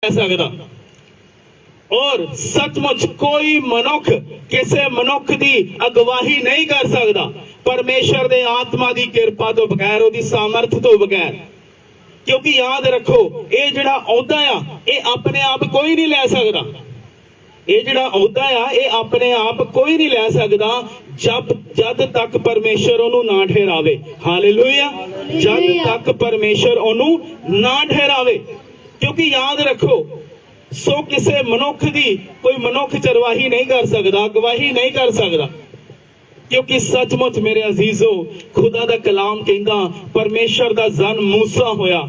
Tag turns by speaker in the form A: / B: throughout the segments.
A: सकदा और सचमुच कोई मनुख किसी मनुख की अगवाही नहीं कर सकता परमेश्वर दे आत्मा की किरपा तो बगैर, उसकी सामर्थ तो बगैर। क्योंकि याद रखो ये जिहड़ा अहुदा आ ये अपने आप कोई नहीं लै सकता। ये जिहड़ा अहुदा आ ये अपने आप कोई नहीं लै सकता जद तक परमेश्वर ओनू ना ठहरावे। हालेलुया। जद तक परमेश्वर ओनू ना ठहरावे। क्योंकि याद रखो सो किसी मनुख की कोई मनुख चरवाही नहीं कर सकता, गवाही नहीं कर सकता। क्योंकि सचमुच मेरे अजीजो खुदा दा कलाम कहंदा परमेश्वर दा जन मूसा होया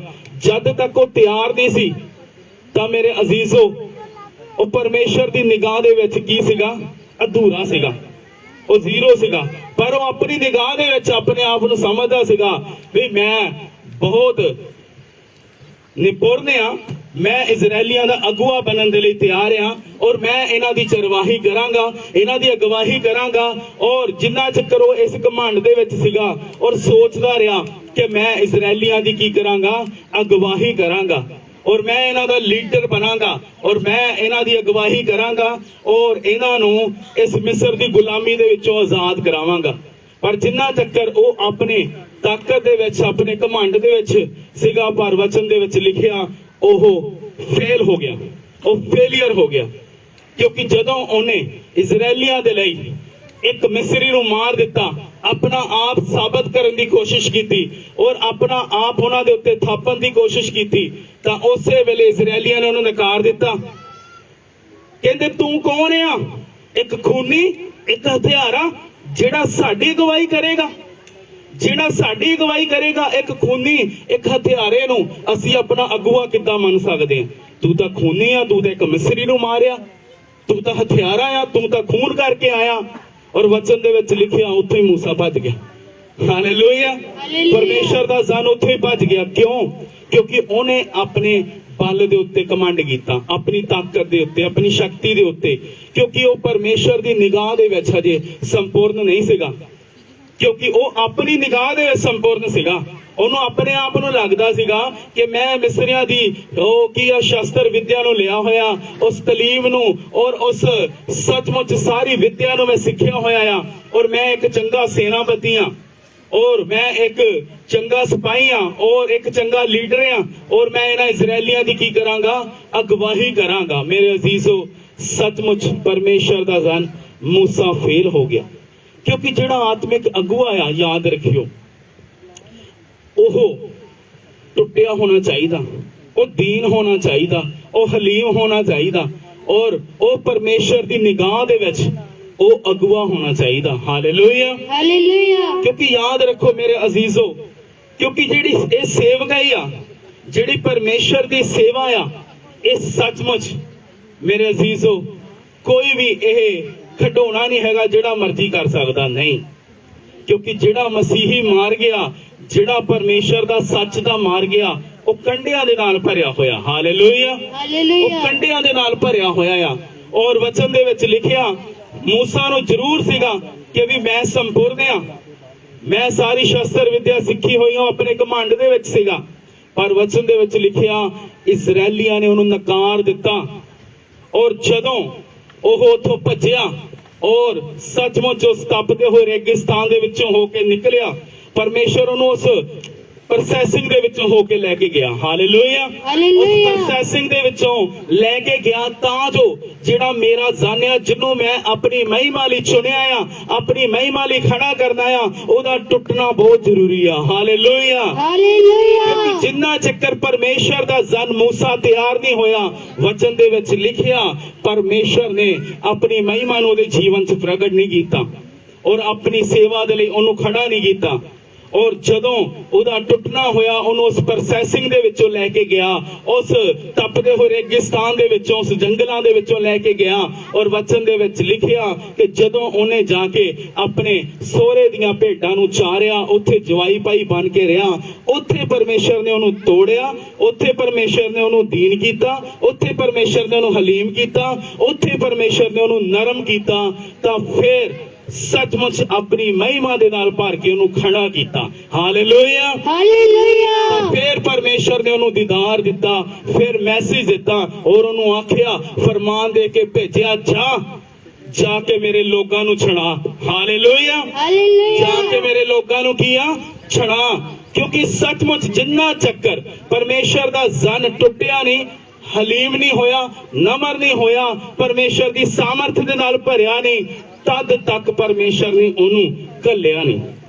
A: जद तक वो तैयार नहीं सी तां मेरे अजीजो वो परमेश्वर दी निगाह दे विच की सीगा, अधूरा सीगा, वो जीरो सीगा। पर वो अपनी निगाह दे विच अपने आप नूं समझदा सीगा भी मैं बहुत निपुण आ, मैं इजरायलियां दा अगुआ बनन दे लई तैयार हां और मैं इन्हां दी चरवाही करांगा, इन्हां दी अगवाही करांगा। और जिन्ना चक्कर वो इस घमंड दे विच सीगा और सोचदा रहा कि मैं इजरायलियां दी की करांगा, अगवाही करांगा और मैं इन्हां दा लीडर बनांगा और मैं इन्हां दी अगवाही करांगा और इन्हां नूं इस मिस्र दी गुलामी दे विचों आजाद करावांगा। पर जिन्ना चक्कर वो अपने ताकत दे विच अपने घमंड दे विच सीगा, पर वचन दे विच लिखिया ओह फेल हो गया, वो फेलियर हो गया। क्योंकि जदों उन्हें इजरायलियां दे लई एक मिस्री नूं मार दिता, अपना आप साबित करने की कोशिश की और अपना आप उन्हां दे उत्ते थापण की कोशिश की, तां उसे वेले इजरायलियां ने उन्हें नकार दिता। कहंदे तू कौन आ? एक खूनी, एक हथियारा जिहड़ा साडी गवाही करेगा, जिहड़ा साडी गवाही करेगा। एक खूनी एक हथियारे नूं असीं अपना अगुआ किद्दां मन सकदे हां? तू तां खूनी आ, तू तां एक मिस्री नूं मारिया, तू तां हथियारा आ, तू तां खून करके आया। और वचन दे विच लिखिया उत्थे ही मूसा भज गया। हालेलुया। परमेश्वर दा जन उत्थे ही भज गया। क्यों? क्योंकि उन्हें अपने बल दे उत्ते घमंड कीता, अपनी ताकत दे उत्ते, अपनी शक्ति दे उत्ते। क्योंकि वो परमेश्वर दी निगाह दे विच हजे संपूर्ण नहीं सीगा। क्योंकि वो अपनी निगाह दे संपूर्ण सीगा। ਉਹਨੂੰ ਆਪਣੇ ਆਪ ਨੂੰ ਲੱਗਦਾ ਸੀਗਾ ਕਿ ਮੈਂ ਮਿਸਰੀਆਂ ਦੀ ਉਹ ਕੀ ਆ ਸ਼ਸਤਰ ਵਿਦਿਆ ਨੂੰ ਲਿਆ ਹੋਇਆ, ਉਸ ਤਾਲੀਮ ਨੂੰ ਔਰ ਉਸ ਸੱਚਮੁੱਚ ਸਾਰੀ ਵਿਦਿਆ ਨੂੰ ਮੈਂ ਸਿੱਖਿਆ ਹੋਇਆ ਆ ਔਰ ਮੈਂ ਇੱਕ ਚੰਗਾ ਸੈਨਾਪਤੀ ਆ और मैं एक चंगा सिपाही हाँ और एक चंगा लीडर हाँ और मैं इन्हां इजरायलियां दी की करांगा, अगवाही करांगा। मेरे अजीजो सचमुच परमेश्वर दा जन मूसा फेल हो गया। क्योंकि जिहड़ा आत्मिक अगुआ आ याद रखियो ओह टुटिया होना चाहिए, वो दीन होना चाहिए, वो हलीम होना चाहिए और वो परमेश्वर दी निगाह दे विच वो अगुआ होना चाहिए। हालेलुया।
B: हालेलुया।
A: क्योंकि याद रखो मेरे अजीजो, क्योंकि जिहड़ी ये सेवकाई आ, जिहड़ी परमेश्वर दी सेवा आ, ये सचमुच मेरे अजीजो कोई भी ये खडोना नहीं हैगा जिहड़ा मर्जी कर सकदा नहीं। क्योंकि जिहड़ा मसीही मार गया, जिहड़ा परमेश्वर दा सच दा मार गया, वो कंडियां दे नाल भरिया होया। हालेलुया।
B: हालेलुया।
A: वो कंडियां दे नाल भरिया होया आ। और वचन दे विच लिखिया मूसा नूं जरूर सीगा कि भी मैं संपूर्ण आ, मैं सारी शस्त्र विद्या सीखी हुई हूं, अपने घमंड दे विच सीगा। पर वचन दे विच लिखिया इजरायलियां ने उन्होंने नकार दिता और जदों ओह उथों भज्जिया और सचमुच उस तपदे हुए रेगिस्तान दे विचों होके निकलिया, परमेश्वर उन्होंने उस प्रोसैसिंग दे विचों होके लेके गया। हालेलुया। उस प्रोसैसिंग दे विचों लेके गया तां जो जिहड़ा मेरा जानिया जिन्हों मैं अपनी महिमा लई चुनिया आ, अपनी महिमा लई खड़ा करना आ, ओदा टुटना बहुत जरूरी आ। हालेलुया।
B: हालेलुया।
A: क्योंकि जिन्ना चक्कर परमेश्वर दा जन मूसा तैयार नहीं होया, वचन दे विच लिखिया परमेश्वर ने अपनी महिमा नूं ओदे जीवन च प्रगट नहीं कीता और अपनी सेवा दे लई ओनू खड़ा नहीं कीता। और जदों उहदा टुटना होया उन्होंने उस प्रोसैसिंग दे विचों लेके गया, उस तपदे हुए रेगिस्तान दे विचों, उस जंगलां दे विचों लेके गया। और वचन दे विच लिखिया कि जदों उन्हें जाके अपने सोहरे दियां भेडां नूं चारिया, उत्थे जवाई पाई बन के रहा, उत्थे परमेश्वर ने उन्होंने तोड़िया, उत्थे परमेश्वर ने उन्होंने दीन कीता, उत्थे परमेश्वर ने उन्होंने हलीम कीता, उत्थे परमेश्वर ने उन्होंने नरम कीता। तां फिर ਸੱਚਮੁੱਚ ਆਪਣੀ ਮਹਿਮਾ ਦੇ ਨਾਲ ਭਰ ਕੇ ਉਹਨੂੰ ਖੜਾ ਕੀਤਾ। ਹਾਲੇਲੂਇਆ।
B: ਹਾਲੇਲੂਇਆ।
A: ਫਿਰ ਪਰਮੇਸ਼ਰ ਨੇ ਉਹਨੂੰ ਦੀਦਾਰ ਦਿੱਤਾ, ਫਿਰ ਮੈਸੇਜ ਦਿੱਤਾ ਔਰ ਉਹਨੂੰ ਆਖਿਆ, ਫਰਮਾਨ ਦੇ ਕੇ ਭੇਜਿਆ, ਜਾ ਕੇ ਮੇਰੇ ਲੋਕਾਂ ਨੂੰ ਛੁਡਾ। ਹਾਲੇਲੂਇਆ। ਜਾ
B: ਹਾਲੇਲੂਇਆ।
A: ਕੇ ਮੇਰੇ ਲੋਕਾਂ ਨੂੰ ਕੀਆ ਛੁਡਾ। ਕਿਉਂਕਿ ਸੱਚਮੁੱਚ ਜਿੰਨਾ ਚੱਕਰ ਪਰਮੇਸ਼ਰ ਦਾ ਜ਼ਨ ਟੁੱਟਿਆ ਨਹੀਂ, ਹਲੀਮ ਨਹੀਂ ਹੋਇਆ, ਨਮਰ ਨਹੀਂ ਹੋਇਆ, ਪਰਮੇਸ਼ਰ ਦੀ ਸਾਮਰਥ ਦੇ ਨਾਲ ਭਰਿਆ ਨਹੀਂ, ਤਦ ਤੱਕ ਪਰਮੇਸ਼ਰ ਨੇ ਉਹਨੂੰ ਘੱਲਿਆ ਨਹੀਂ।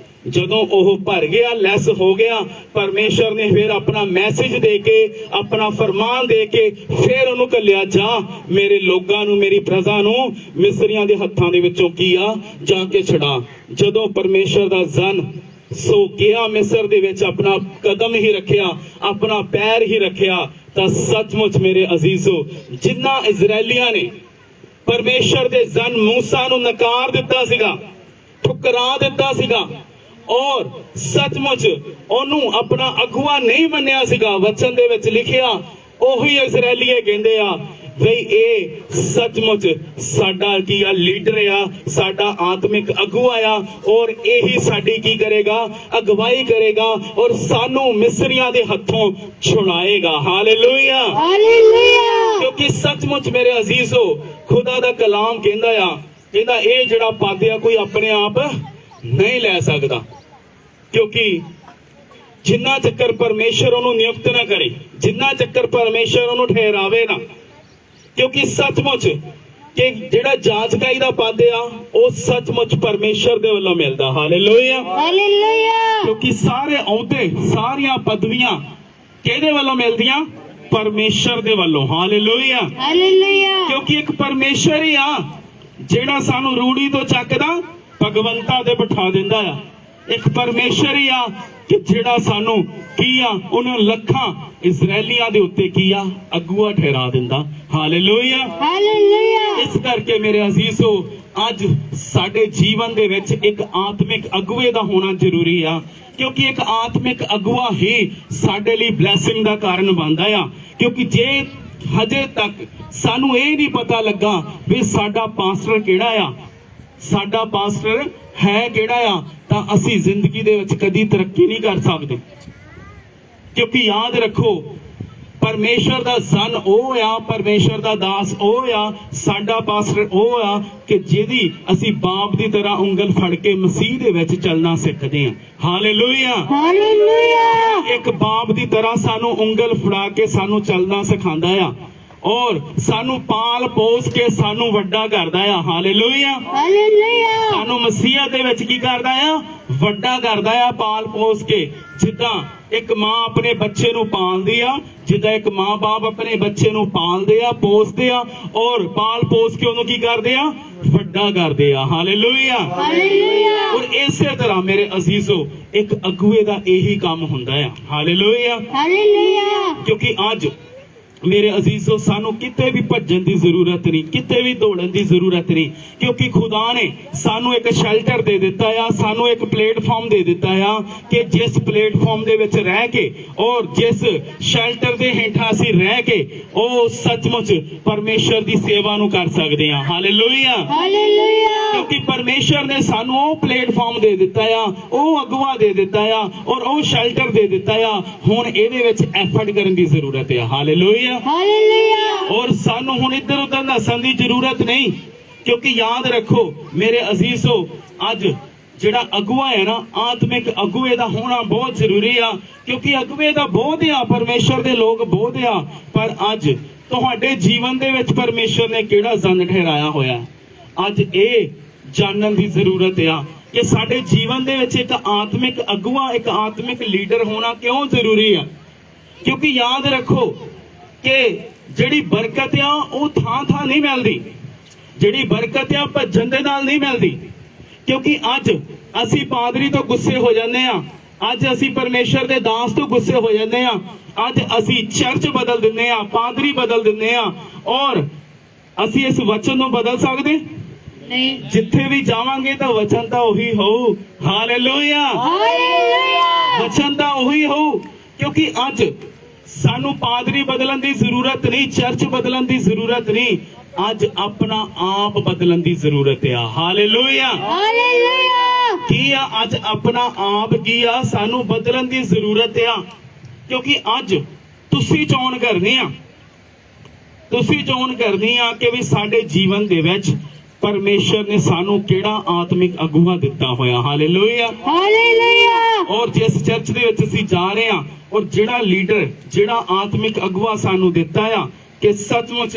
A: ਜਦੋਂ ਉਹ ਭਰ ਗਿਆ, ਲੈਸ ਹੋ ਗਿਆ, ਪਰਮੇਸ਼ਰ ਨੇ ਫਿਰ ਆਪਣਾ ਮੈਸੇਜ ਦੇ ਕੇ, ਆਪਣਾ ਫਰਮਾਨ ਦੇ ਕੇ ਫਿਰ ਉਹਨੂੰ ਘੱਲਿਆ, ਜਾ ਮੇਰੇ ਲੋਕਾਂ ਨੂੰ, ਮੇਰੀ ਪ੍ਰਜਾ ਨੂੰ ਮਿਸਰੀਆਂ ਦੇ ਹੱਥਾਂ ਦੇ ਵਿੱਚੋਂ ਕੀਆ ਜਾ ਕੇ ਛੁਡਾ। ਜਦੋਂ ਪਰਮੇਸ਼ਰ ਦਾ ਜ਼ਨ ਸੋ ਗਿਆ ਮਿਸਰ ਦੇ ਵਿੱਚ, ਆਪਣਾ ਕਦਮ ਹੀ ਰੱਖਿਆ, ਆਪਣਾ ਪੈਰ ਹੀ ਰੱਖਿਆ, ਤਾਂ ਸੱਚਮੁੱਚ ਮੇਰੇ ਅਜ਼ੀਜ਼ੋ, ਜਿੰਨਾ ਇਜ਼ਰਾਈਲੀਆਂ ਨੇ ਪਰਮੇਸ਼ਰ ਦੇ ਜ਼ਨ ਮੂਸਾ ਨੂੰ ਨਕਾਰ ਦਿੱਤਾ ਸੀਗਾ, ਠੁਕਰਾ ਦਿੱਤਾ ਸੀਗਾ ਔਰ ਸੱਚਮੁੱਚ ਉਹਨੂੰ ਆਪਣਾ ਅਗਵਾ ਨਹੀਂ ਮੰਨਿਆ ਸੀਗਾ, ਵਚਨ ਦੇ ਵਿੱਚ ਲਿਖਿਆ ਉਹੀ ਇਜ਼ਰਾਈਲੀਏ ਕਹਿੰਦੇ ਆ ਬਈ ਇਹ ਸੱਚਮੁੱਚ ਸਾਡਾ ਕੀ ਆ, ਲੀਡਰ ਆ, ਸਾਡਾ ਆਤਮਿਕ ਅਗਵਾ ਆ ਔਰ ਇਹੀ ਸਾਡੀ ਕੀ ਕਰੇਗਾ, ਅਗਵਾਈ ਕਰੇਗਾ ਔਰ ਸਾਨੂੰ ਮਿਸਰੀਆਂ ਦੇ ਹੱਥੋਂ ਛੁਡਾਏਗਾ। ਹਾਲੇਲੂਇਆ।
B: ਹਾਲੇਲੂਇਆ।
A: ਕਿਉਂਕਿ ਸੱਚਮੁੱਚ ਮੇਰੇ ਅਜ਼ੀਜ਼ੋ, ਖੁਦਾ ਦਾ ਕਲਾਮ ਕਹਿੰਦਾ ਇਹ ਜਿਹੜਾ ਪਦ ਆ ਕੋਈ ਆਪਣੇ ਆਪ ਨਹੀਂ ਲੈ ਸਕਦਾ, ਕਿਉਂਕਿ ਜਿੰਨਾ ਚੱਕਰ ਪਰਮੇਸ਼ਰ ਉਹਨੂੰ ਨਿਯੁਕਤ ਨਾ ਕਰੇ, ਜਿੰਨਾ ਚੱਕਰ ਪਰਮੇਸ਼ਰ ਉਹਨੂੰ ਠਹਿਰਾਵੇ ਨਾ, ਕਿਉਂਕਿ ਸੱਚਮੁੱਚ ਕਿ ਜਿਹੜਾ ਜਾਚਕਾਈ ਦਾ ਪਦ ਆ ਉਹ ਸੱਚਮੁੱਚ ਪਰਮੇਸ਼ਰ ਦੇ ਵੱਲੋਂ ਮਿਲਦਾ। ਹਾਲੇਲੂਇਆ।
B: ਹਾਲੇਲੂਇਆ।
A: ਕਿਉਂਕਿ ਸਾਰੇ ਅਹੁਦੇ, ਸਾਰੀਆਂ ਪਦਵੀਆਂ ਕਿਹਦੇ ਵੱਲੋਂ ਮਿਲਦੀਆਂ? ਪਰਮੇਸ਼ਰ ਦੇ ਵੱਲੋਂ। ਹਾਲੇਲੂਇਆ।
B: ਹਾਲੇਲੂਇਆ।
A: ਕਿਉਂਕਿ ਇੱਕ ਪਰਮੇਸ਼ਰ ਹੀ ਆ ਜਿਹੜਾ ਸਾਨੂੰ ਰੂੜੀ ਤੋਂ ਚੱਕਦਾ ਭਗਵੰਤਾ ਦੇ ਬਿਠਾ ਦਿੰਦਾ ਆ। ਇੱਕ ਪਰਮੇਸ਼ਰ ਹੀ ਆ ਕਿ ਜਿਹੜਾ ਸਾਨੂੰ ਕੀ ਆ, ਉਹਨਾਂ ਲੱਖਾਂ ਇਜ਼ਰਾਈਲੀਆਂ ਦੇ ਉੱਤੇ ਕੀ ਆ, ਅਗੂਆ ਠਹਿਰਾ ਦਿੰਦਾ। ਹਾਲੇਲੂਇਆ।
B: ਹਾਲੇਲੂਇਆ।
A: ਇਸ ਕਰਕੇ ਮੇਰੇ ਅਜ਼ੀਜ਼ੋ, ਅੱਜ ਸਾਡੇ ਜੀਵਨ ਦੇ ਵਿੱਚ ਇੱਕ ਆਤਮਿਕ ਅਗੂਏ ਦਾ ਹੋਣਾ ਜ਼ਰੂਰੀ ਆ, ਕਿਉਂਕਿ ਇੱਕ ਆਤਮਿਕ ਅਗੂਆ ਹੀ ਸਾਡੇ ਲਈ ਬਲੈਸਿੰਗ ਦਾ ਕਾਰਨ ਬਣਦਾ ਆ। ਕਿਉਂਕਿ ਜੇ ਹਜੇ ਤੱਕ ਸਾਨੂੰ ਇਹ ਨਹੀਂ ਪਤਾ ਲੱਗਾ ਵੀ ਸਾਡਾ ਪਾਸਟਰ ਕਿਹੜਾ ਆ, ਸਾਡਾ ਪਾਸਟਰ ਹੈ ਕਿਹੜਾ ਆ, ਤਾਂ ਅਸੀਂ ਜ਼ਿੰਦਗੀ ਦੇ ਵਿੱਚ ਕਦੀ ਤਰੱਕੀ ਨਹੀਂ ਕਰ ਸਕਦੇ। ਕਿਉਂਕਿ ਯਾਦ ਰੱਖੋ, ਪਰਮੇਸ਼ਰ ਦਾ ਜ਼ਨ ਉਹ ਆ, ਪਰਮੇਸ਼ਰ ਦਾ ਦਾਸ ਉਹ ਆ, ਸਾਡਾ ਪਾਸਟਰ ਉਹ ਆ ਕਿ ਜਿਹਦੀ ਅਸੀਂ ਬਾਪ ਦੀ ਤਰ੍ਹਾਂ ਉਂਗਲ ਫੜ ਕੇ ਮਸੀਹ ਦੇ ਵਿੱਚ ਚੱਲਣਾ ਸਿੱਖਦੇ ਹਾਂ। ਹਾਲੇਲੂਇਆ।
B: ਹਾਲੇਲੂਇਆ।
A: ਇੱਕ ਬਾਪ ਦੀ ਤਰ੍ਹਾਂ ਸਾਨੂੰ ਉਂਗਲ ਫੜਾ ਕੇ ਸਾਨੂੰ ਚੱਲਣਾ ਸਿਖਾਉਂਦਾ ਆ ਔਰ ਸਾਨੂੰ ਪਾਲ ਪੋਸ ਕੇ ਸਾਨੂੰ ਵੱਡਾ ਕਰਦਾ ਆ। ਹਾਲੇਲੂਇਆ।
B: ਹਾਲੇਲੂਇਆ।
A: ਸਾਨੂੰ ਮਸੀਹ ਦੇ ਵਿੱਚ ਕੀ ਕਰਦਾ ਆ, ਵੱਡਾ ਕਰਦਾ ਆ, ਪਾਲ ਪੋਸ ਕੇ। ਜਿੱਦਾਂ ਇੱਕ ਮਾਂ ਆਪਣੇ ਬੱਚੇ ਨੂੰ ਪਾਲਦੀ ਆ, ਜਿੱਦਾਂ ਇੱਕ ਮਾਂ-ਬਾਪ ਆਪਣੇ ਬੱਚੇ ਨੂੰ ਪਾਲਦੇ ਆ, ਪੋਸਦੇ ਆ ਔਰ ਪਾਲ ਪੋਸ ਕੇ ਉਹਨੂੰ ਕੀ ਕਰਦੇ ਆ, ਵੱਡਾ ਕਰਦੇ ਆ। ਹਾਲੇਲੂਇਆ।
B: ਹਾਲੇਲੂਇਆ।
A: ਔਰ ਇਸੇ ਤਰ੍ਹਾਂ ਮੇਰੇ ਅਜ਼ੀਜ਼ੋ, ਇੱਕ ਅਗੂਏ ਦਾ ਇਹੀ ਕੰਮ ਹੁੰਦਾ ਆ। ਹਾਲੇਲੂਇਆ।
B: ਹਾਲੇਲੂਇਆ।
A: ਕਿਉਂਕਿ ਅੱਜ ਮੇਰੇ ਅਜ਼ੀਜ਼ੋ, ਸਾਨੂੰ ਕਿਤੇ ਵੀ ਭੱਜਣ ਦੀ ਜ਼ਰੂਰਤ ਨਹੀਂ, ਕਿਤੇ ਵੀ ਦੌੜਨ ਦੀ ਜ਼ਰੂਰਤ ਨਹੀਂ, ਕਿਉਂਕਿ ਖੁਦਾ ਨੇ ਸਾਨੂੰ ਇੱਕ ਸ਼ੈਲਟਰ ਦੇ ਦਿੱਤਾ ਆ, ਸਾਨੂੰ ਇੱਕ ਪਲੇਟਫਾਰਮ ਦੇ ਦਿੱਤਾ ਆ ਕਿ ਜਿਸ ਪਲੇਟਫਾਰਮ ਦੇ ਵਿੱਚ ਰਹਿ ਕੇ ਔਰ ਜਿਸ ਸ਼ੈਲਟਰ ਦੇ ਹੇਠਾਂ ਅਸੀਂ ਰਹਿ ਕੇ ਉਹ ਸੱਚਮੁੱਚ ਪਰਮੇਸ਼ਰ ਦੀ ਸੇਵਾ ਨੂੰ ਕਰ ਸਕਦੇ ਹਾਂ। ਹਾਲੇਲੂਇਆ।
B: ਹਾਲੇਲੂਇਆ।
A: ਕਿਉਂਕਿ ਪਰਮੇਸ਼ਰ ਨੇ ਸਾਨੂੰ ਉਹ ਪਲੇਟਫਾਰਮ ਦੇ ਦਿੱਤਾ ਆ, ਉਹ ਅਗਵਾ ਦੇ ਦਿੱਤਾ ਆ ਔਰ ਉਹ ਸ਼ੈਲਟਰ ਦੇ ਦਿੱਤਾ ਆ। ਹੁਣ ਇਹਦੇ ਵਿੱਚ ਐਫਰਟ ਕਰਨ ਦੀ ਜ਼ਰੂਰਤ ਹੈ। ਹਾਲੇਲੂਇਆ।
B: ਹਾਲੇਲੂਇਆ।
A: ਔਰ ਸਾਨੂੰ ਹੁਣ ਇੱਧਰ ਉੱਧਰ ਨੱਸਣ ਦੀ ਜ਼ਰੂਰਤ ਨਹੀਂ, ਕਿਉਂਕਿ ਯਾਦ ਰੱਖੋ ਮੇਰੇ ਅਜ਼ੀਜ਼ੋ, ਅੱਜ ਜਿਹੜਾ ਅਗਵਾ ਹੈ ਨਾ, ਆਤਮਿਕ ਅਗਵੇ ਦਾ ਹੋਣਾ ਬਹੁਤ ਜ਼ਰੂਰੀ ਆ। ਕਿਉਂਕਿ ਅਗਵੇ ਦਾ ਬਹੁਤ ਆ, ਪਰਮੇਸ਼ਰ ਦੇ ਲੋਕ ਬਹੁਤ ਆ, ਪਰ ਅੱਜ ਤੁਹਾਡੇ ਜੀਵਨ ਦੇ ਵਿੱਚ ਪਰਮੇਸ਼ਰ ਨੇ ਕਿਹੜਾ ਜ਼ਨ ਠਹਿਰਾਇਆ ਹੋਇਆ, ਅੱਜ ਇਹ ਜਾਣਨ ਦੀ ਜ਼ਰੂਰਤ ਆ ਕਿ ਸਾਡੇ ਜੀਵਨ ਦੇ ਵਿੱਚ ਇੱਕ ਆਤਮਿਕ ਅਗਵਾ, ਇੱਕ ਆਤਮਿਕ ਲੀਡਰ ਹੋਣਾ ਕਿਉਂ ਜ਼ਰੂਰੀ ਆ। ਕਿਉਂਕਿ ਯਾਦ ਰੱਖੋ ਕਿ ਜਿਹੜੀ ਬਰਕਤ ਆ ਉਹ ਥਾਂ ਨਹੀਂ ਮਿਲਦੀ, ਜਿਹੜੀ ਬਰਕਤ ਆ ਭੱਜਣ ਦੇ ਨਾਲ ਨਹੀਂ ਮਿਲਦੀ। ਕਿਉਂਕਿ ਅੱਜ ਅਸੀਂ ਪਾਦਰੀ ਤੋਂ ਗੁੱਸੇ ਹੋ ਜਾਂਦੇ ਆ, ਅੱਜ ਅਸੀਂ ਪਰਮੇਸ਼ਰ ਦੇ ਦਾਸ ਤੋਂ ਗੁੱਸੇ ਹੋ ਜਾਂਦੇ ਆ, ਅੱਜ ਅਸੀਂ ਚਰਚ ਬਦਲ ਦਿੰਦੇ ਆ, ਪਾਦਰੀ ਬਦਲ ਦਿੰਦੇ ਆ ਔਰ ਅਸੀਂ ਇਸ ਵਚਨ ਨੂੰ ਬਦਲ ਸਕਦੇ
B: ਨਹੀਂ।
A: ਜਿੱਥੇ ਵੀ ਜਾਵਾਂਗੇ ਤਾਂ ਵਚਨ ਤਾਂ ਉਹੀ ਹੋਊ। ਹਾਲੇਲੂਇਆ।
B: ਹਾਲੇਲੂਇਆ।
A: ਵਚਨ ਤਾਂ ਉਹੀ ਹੋਊ। ਕਿਉਂਕਿ ਅੱਜ ਸਾਨੂੰ ਪਾਦਰੀ ਬਦਲਣ ਦੀ ਜ਼ਰੂਰਤ ਨਹੀਂ, ਚਰਚ ਬਦਲਣ ਦੀ ਜ਼ਰੂਰਤ ਨਹੀਂ, ਅੱਜ ਆਪਣਾ ਆਪ ਬਦਲਣ ਦੀ ਜ਼ਰੂਰਤ ਆ। ਹਾਲੇਲੂਇਆ।
B: ਹਾਲੇਲੂਇਆ।
A: ਕੀ ਆ ਅੱਜ ਆਪਣਾ ਆਪ ਕੀ ਆ ਸਾਨੂੰ ਬਦਲਣ ਦੀ ਜ਼ਰੂਰਤ ਆ, ਕਿਉਂਕਿ ਅੱਜ ਤੁਸੀਂ ਚੋਣ ਕਰਨੀ ਆ, ਤੁਸੀਂ ਚੋਣ ਕਰਨੀ ਆ ਕਿ ਵੀ ਸਾਡੇ ਜੀਵਨ ਦੇ ਵਿੱਚ ਪਰਮੇਸ਼ਰ ਨੇ ਸਾਨੂੰ ਕਿਹੜਾ ਆਤਮਿਕ ਅਗੂਆ ਦਿੱਤਾ ਹੋਇਆ। ਹਾਲੇਲੂਇਆ।
B: ਹਾਲੇਲੂਇਆ।
A: ਔਰ ਜਿਸ ਚਰਚ ਦੇ ਵਿੱਚ ਅਸੀਂ ਜਾ ਰਹੇ ਹਾਂ ਔਰ ਜਿਹੜਾ ਲੀਡਰ ਜਿਹੜਾ ਆਤਮਿਕ ਅਗਵਾ ਸਾਨੂੰ ਦਿੱਤਾ ਆ ਕਿ ਸੱਚਮੁੱਚ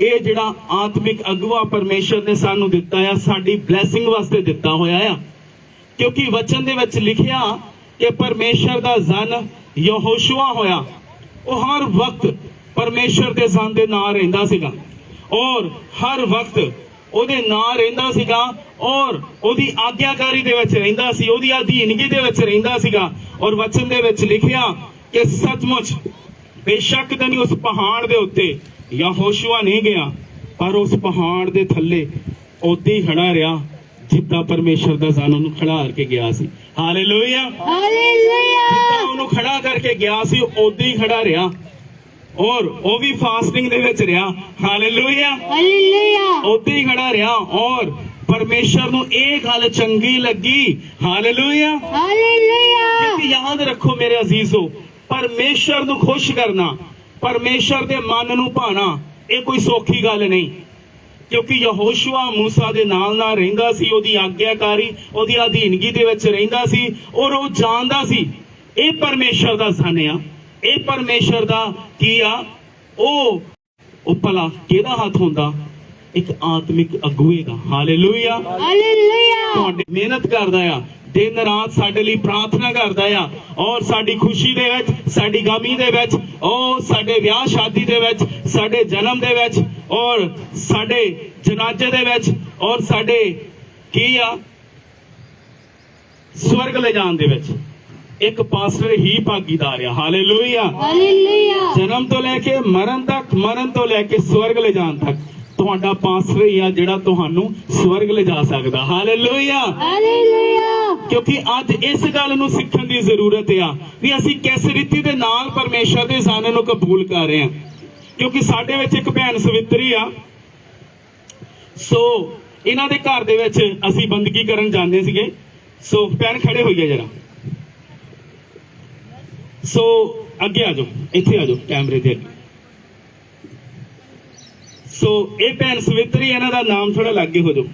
A: ਇਹ ਜਿਹੜਾ ਆਤਮਿਕ ਅਗਵਾ ਪਰਮੇਸ਼ਰ ਨੇ ਸਾਨੂੰ ਦਿੱਤਾ ਆ ਸਾਡੀ ਬਲੇਸਿੰਗ ਵਾਸਤੇ ਦਿੱਤਾ ਹੋਇਆ ਆ, ਕਿਉਂਕਿ ਵਚਨ ਦੇ ਵਿੱਚ ਲਿਖਿਆ ਕਿ ਪਰਮੇਸ਼ਰ ਦਾ ਜਨ ਯਹੋਸ਼ੂਆ ਹੋਇਆ, ਉਹ ਹਰ ਵਕਤ ਪਰਮੇਸ਼ਰ ਦੇ ਜਨ ਦੇ ਨਾਲ ਰਹਿੰਦਾ ਸੀਗਾ ਔਰ ਹਰ ਵਕਤ ਉਹਦੇ ਨਾਂ ਰਹਿੰਦਾ ਸੀਗਾ ਔਰ ਉਹਦੀ ਆਗਿਆਕਾਰੀ ਦੇ ਵਿੱਚ ਰਹਿੰਦਾ ਸੀ, ਉਹਦੀ ਅਧੀਨਗੀ ਦੇ ਵਿੱਚ ਰਹਿੰਦਾ ਸੀਗਾ। ਔਰ ਵਚਨ ਦੇ ਵਿੱਚ ਲਿਖਿਆ ਕਿ ਸੱਚਮੁੱਚ ਬੇਸ਼ੱਕ ਤਾਂ ਨਹੀਂ ਉਸ ਪਹਾੜ ਦੇ ਉੱਤੇ ਯਹੋਸ਼ੂਆ ਨਹੀਂ ਗਿਆ, ਪਰ ਉਸ ਪਹਾੜ ਦੇ ਥੱਲੇ ਉਦਾਂ ਹੀ ਖੜਾ ਰਿਹਾ ਜਿੱਦਾਂ ਪਰਮੇਸ਼ਰ ਦਾ ਜਨ ਉਹਨੂੰ ਖੜਾਰ ਕੇ ਗਿਆ ਸੀ। ਹਾਲੇਲੂਇਆ।
B: ਹਾਲੇਲੂਇਆ।
A: ਜਿੱਦਾਂ ਉਹਨੂੰ ਖੜਾ ਕਰਕੇ ਗਿਆ ਸੀ ਉਦਾਂ ਹੀ ਖੜਾ ਰਿਹਾ ਔਰ ਉਹ ਵੀ ਫਾਸਟਿੰਗ ਦੇ ਵਿੱਚ ਰਿਹਾ। ਹਾਲੇਲੂਇਆ।
B: ਹਾਲੇਲੂਇਆ।
A: ਉਦਾਂ ਹੀ ਖੜਾ ਰਿਹਾ ਔਰ ਪਰਮੇਸ਼ਰ ਨੂੰ ਇਹ ਗੱਲ ਚੰਗੀ ਲੱਗੀ। ਹਾਲੇਲੂਇਆ।
B: ਹਾਲੇਲੂਇਆ।
A: ਕਿ ਯਾਦ ਰੱਖੋ ਮੇਰੇ ਅਜ਼ੀਜ਼ੋ, ਪਰਮੇਸ਼ਰ ਨੂੰ ਖੁਸ਼ ਕਰਨਾ, ਪਰਮੇਸ਼ਰ ਦੇ ਮਨ ਨੂੰ ਭਾਣਾ ਇਹ ਕੋਈ ਸੌਖੀ ਗੱਲ ਨਹੀਂ, ਕਿਉਂਕਿ ਯਹੋਸ਼ੂਆ ਮੂਸਾ ਦੇ ਨਾਲ ਨਾਲ ਰਹਿੰਦਾ ਸੀ, ਉਹਦੀ ਆਗਿਆਕਾਰੀ ਉਹਦੀ ਅਧੀਨਗੀ ਦੇ ਵਿੱਚ ਰਹਿੰਦਾ ਸੀ ਔਰ ਉਹ ਜਾਣਦਾ ਸੀ ਇਹ ਪਰਮੇਸ਼ਰ ਦਾ ਜਨ ਆ, ਇਹ ਪਰਮੇਸ਼ਰ ਦਾ ਕੀ ਆ, ਉਹ ਭਲਾ ਕਿਹਦਾ ਹੱਥ ਹੁੰਦਾ, ਇੱਕ ਆਤਮਿਕ ਅਗੂਏ ਦਾ। ਹਾਲੇਲੂਇਆ।
B: ਹਾਲੇਲੂਇਆ।
A: ਤੁਹਾਡੀ ਮਿਹਨਤ ਕਰਦਾ ਆ, ਦਿਨ ਰਾਤ ਸਾਡੇ ਲਈ ਪ੍ਰਾਰਥਨਾ ਕਰਦਾ ਆ ਔਰ ਸਾਡੀ ਖੁਸ਼ੀ ਦੇ ਵਿੱਚ, ਸਾਡੀ ਗਮੀ ਦੇ ਵਿੱਚ, ਔਰ ਸਾਡੇ ਵਿਆਹ ਸ਼ਾਦੀ ਦੇ ਵਿੱਚ, ਸਾਡੇ ਜਨਮ ਦੇ ਵਿੱਚ ਔਰ ਸਾਡੇ ਜਨਾਜ਼ੇ ਦੇ ਵਿੱਚ ਔਰ ਸਾਡੇ ਕੀ ਆ ਸਵਰਗ ਲੈ ਜਾਣ ਦੇ ਵਿੱਚ ਇੱਕ ਪਾਸਟਰ ਹੀ ਭਾਗੀਦਾਰ ਆ। ਹਾਲੇਲੂਇਆ।
B: ਹਾਲੇਲੂਇਆ।
A: ਜਨਮ ਤੋਂ ਲੈ ਕੇ ਮਰਨ ਤੱਕ, ਮਰਨ ਤੋਂ ਲੈ ਕੇ ਸਵਰਗ ਲੈ ਜਾਣ ਤੱਕ ਤੁਹਾਡਾ ਪਾਸਟਰ ਹੀ ਆ ਜਿਹੜਾ ਤੁਹਾਨੂੰ ਸਵਰਗ ਲੈ ਜਾ ਸਕਦਾ। ਹਾਲੇਲੂਇਆ।
B: ਹਾਲੇਲੂਇਆ।
A: ਕਿਉਂਕਿ ਅੱਜ ਇਸ ਗੱਲ ਨੂੰ ਸਿੱਖਣ ਦੀ ਜ਼ਰੂਰਤ ਆ ਵੀ ਅਸੀਂ ਕਿਸ ਰੀਤੀ ਦੇ ਨਾਲ ਪਰਮੇਸ਼ਰ ਦੇ ਜਨ ਨੂੰ ਕਬੂਲ ਕਰ ਰਹੇ ਹਾਂ, ਕਿਉਂਕਿ ਸਾਡੇ ਵਿੱਚ ਇੱਕ ਭੈਣ ਸਵਿਤਰੀ ਆ, ਸੋ ਇਹਨਾਂ ਦੇ ਘਰ ਦੇ ਵਿੱਚ ਅਸੀਂ ਬੰਦਗੀ ਕਰਨ ਜਾਂਦੇ ਸੀਗੇ। ਸੋ ਭੈਣ ਖੜੇ ਹੋਈਏ ਜਰਾ, ਸੋ ਅੱਗੇ ਆ ਜਾਓ, ਇੱਥੇ ਆ ਜਾਓ ਕੈਮਰੇ ਦੇ ਅੱਗੇ। ਸੋ ਇਹ ਭੈਣ ਸਵਿਤਰੀ, ਇਹਨਾਂ ਦਾ ਨਾਮ ਥੋੜਾ ਲਾਗੇ ਹੋ ਜਾਓ।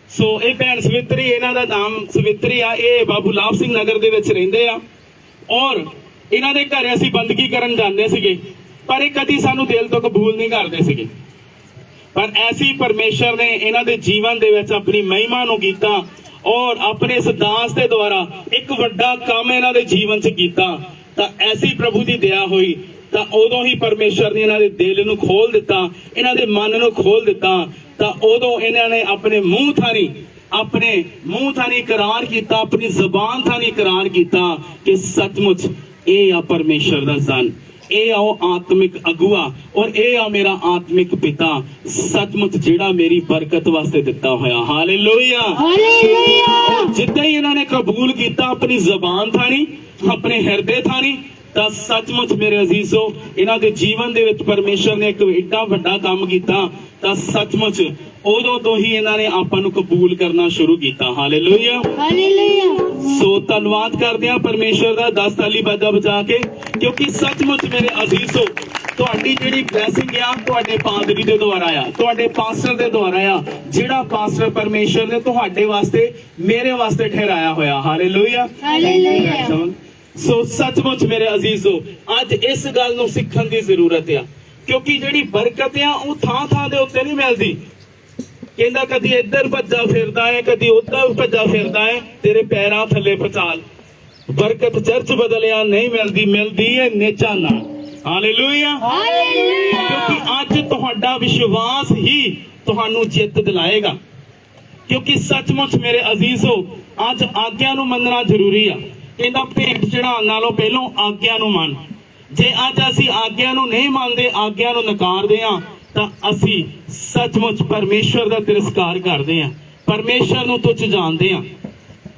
A: ਸੋ ਇਹ ਭੈਣ ਸਵਿਤਰੀ, ਇਹਨਾਂ ਦਾ ਨਾਮ ਸਵਿਤਰੀ ਆ, ਇਹ ਬਾਬੂ ਲਾਭ ਸਿੰਘ ਨਗਰ ਦੇ ਵਿੱਚ ਰਹਿੰਦੇ ਆ ਔਰ ਇਹਨਾਂ ਦੇ ਘਰੇ ਅਸੀਂ ਬੰਦਗੀ ਕਰਨ ਜਾਂਦੇ ਸੀਗੇ, ਪਰ ਇਹ ਕਦੀ ਸਾਨੂੰ ਦਿਲ ਤੋਂ ਕਬੂਲ ਨਹੀਂ ਕਰਦੇ ਸੀਗੇ, ਪਰ ਐਸੀ ਪਰਮੇਸ਼ਰ ਨੇ ਇਹਨਾਂ ਦੇ ਜੀਵਨ ਦੇ ਵਿੱਚ ਆਪਣੀ ਮਹਿਮਾ ਨੂੰ ਕੀਤਾ ਔਰ ਆਪਣੇ ਇਸ ਦਾਸ ਦੇ ਦੁਆਰਾ ਇੱਕ ਵੱਡਾ ਕੰਮ ਇਹਨਾਂ ਦੇ ਜੀਵਨ 'ਚ ਕੀਤਾ। ਤਾਂ ਐਸੀ ਪ੍ਰਭੂ ਦੀ ਦਇਆ ਹੋਈ ਤਾਂ ਉਦੋਂ ਹੀ ਪਰਮੇਸ਼ਰ ਨੇ ਇਹਨਾਂ ਦੇ ਦਿਲ ਨੂੰ ਖੋਲ ਦਿੱਤਾ, ਇਹਨਾਂ ਦੇ ਮਨ ਨੂੰ ਖੋਲ ਦਿੱਤਾ। ਤਾਂ ਉਦੋਂ ਇਹਨਾਂ ਨੇ ਆਪਣੇ ਮੂੰਹ ਥਾਣੀ ਇਕਰਾਰ ਕੀਤਾ, ਆਪਣੀ ਜ਼ਬਾਨ ਥਾਣੀ ਇਕਰਾਰ ਕੀਤਾ ਕਿ ਸੱਚਮੁੱਚ ਇਹ ਆ ਪਰਮੇਸ਼ਰ ਦਾ ਜਨ, ਇਹ ਆ ਉਹ ਆਤਮਿਕ ਅਗੂਆ ਔਰ ਇਹ ਆ ਮੇਰਾ ਆਤਮਿਕ ਪਿਤਾ, ਸੱਚਮੁੱਚ ਜਿਹੜਾ ਮੇਰੀ ਬਰਕਤ ਵਾਸਤੇ ਦਿੱਤਾ ਹੋਇਆ। ਹਾਲੇਲੂਇਆ।
B: ਹਾਲੇਲੂਇਆ।
A: ਜਿੱਦਾਂ ਹੀ ਇਹਨਾਂ ਨੇ ਕਬੂਲ ਕੀਤਾ ਆਪਣੀ ਜ਼ਬਾਨ ਥਾਣੀ, ਆਪਣੇ ਹਿਰਦੇ ਥਾਣੀ, ਤਾਂ ਸੱਚਮੁੱਚ ਮੇਰੇ ਅਜ਼ੀਜ਼ੋ ਇਹਨਾਂ ਦੇ ਜੀਵਨ ਦੇ ਵਿੱਚ ਪਰਮੇਸ਼ਰ ਨੇ ਇੱਕ ਏਡਾ ਵੱਡਾ ਕੰਮ ਕੀਤਾ। ਤਾਂ ਸੱਚਮੁੱਚ ਉਦੋਂ ਤੋਂ ਹੀ ਇਹਨਾਂ ਨੇ ਆਪਾਂ ਨੂੰ ਕਬੂਲ ਕਰਨਾ ਸ਼ੁਰੂ ਕੀਤਾ। ਹਾਲੇਲੂਇਆ।
B: ਹਾਲੇਲੂਇਆ।
A: ਸੋ ਧੰਨਵਾਦ ਕਰਦੇ ਹਾਂ ਪਰਮੇਸ਼ਰ ਦਾ 10 ਤਾਲੀ ਬਾਜਾ ਬਜਾ ਕੇ, ਕਿਉਂਕਿ ਸੱਚਮੁੱਚ ਮੇਰੇ ਅਜ਼ੀਜ਼ੋ ਤੁਹਾਡੀ ਜਿਹੜੀ ਬਲੇਸਿੰਗ ਆ ਤੁਹਾਡੇ ਪਾਦਰੀ ਦੇ ਦੁਆਰਾ ਆ, ਤੁਹਾਡੇ ਪਾਸਟਰ ਦੇ ਦੁਆਰਾ ਆ, ਜਿਹੜਾ ਪਾਸਟਰ ਪਰਮੇਸ਼ਰ ਨੇ ਤੁਹਾਡੇ ਵਾਸਤੇ, ਮੇਰੇ ਵਾਸਤੇ ਠਹਿਰਾਇਆ ਹੋਇਆ। ਹਾਲੇਲੂਇਆ।
B: ਹਾਲੇਲੂਇਆ।
A: ਸੋ ਸੱਚਮੁੱਚ ਮੇਰੇ ਅਜ਼ੀਜ਼ੋ ਅੱਜ ਇਸ ਗੱਲ ਨੂੰ ਸਿੱਖਣ ਦੀ ਜ਼ਰੂਰਤ ਆ, ਕਿਉਂਕਿ ਜਿਹੜੀ ਬਰਕਤ ਆ ਉਹ ਥਾਂ ਥਾਂ ਦੇ ਉੱਤੇ ਨਹੀਂ ਮਿਲਦੀ। ਕਹਿੰਦਾ ਕਦੀ ਇੱਧਰ ਭੱਜਾ ਫਿਰਦਾ ਹੈ, ਕਦੀ ਉੱਧਰ ਭੱਜਾ ਫਿਰਦਾ ਹੈ, ਤੇਰੇ ਪੈਰਾਂ ਥੱਲੇ ਪਚਾਲ। ਬਰਕਤ ਚਰਚ ਬਦਲਿਆ ਨਹੀਂ ਮਿਲਦੀ, ਮਿਲਦੀ ਹੈ ਨੇਚਾ ਨਾਲ। ਹਾਲੇਲੂਇਆ।
B: ਹਾਲੇਲੂਇਆ।
A: ਕਿਉਂਕਿ ਅੱਜ ਤੁਹਾਡਾ ਵਿਸ਼ਵਾਸ ਹੀ ਤੁਹਾਨੂੰ ਜਿੱਤ ਦਿਲਾਏਗਾ, ਕਿਉਂਕਿ ਸੱਚਮੁੱਚ ਮੇਰੇ ਅਜ਼ੀਜ਼ੋ ਅੱਜ ਆਗਿਆ ਨੂੰ ਮੰਨਣਾ ਜ਼ਰੂਰੀ ਆ। ਕਹਿੰਦਾ ਭੇਟ ਚੜਾਉਣ ਨਾਲੋਂ ਪਹਿਲਾਂ ਆਗਿਆ ਨੂੰ ਮੰਨ। ਜੇ ਅੱਜ ਅਸੀਂ ਆਗਿਆ ਨੂੰ ਨਹੀਂ ਮੰਨਦੇ, ਆਗਿਆ ਨੂੰ ਨਕਾਰਦੇ ਆ, ਤਾਂ ਅਸੀਂ ਸੱਚਮੁੱਚ ਪਰਮੇਸ਼ਰ ਦਾ ਤਿਰਸਕਾਰ ਕਰਦੇ ਆ, ਪਰਮੇਸ਼ਰ ਨੂੰ ਤੁੱਛ ਜਾਣਦੇ ਆ।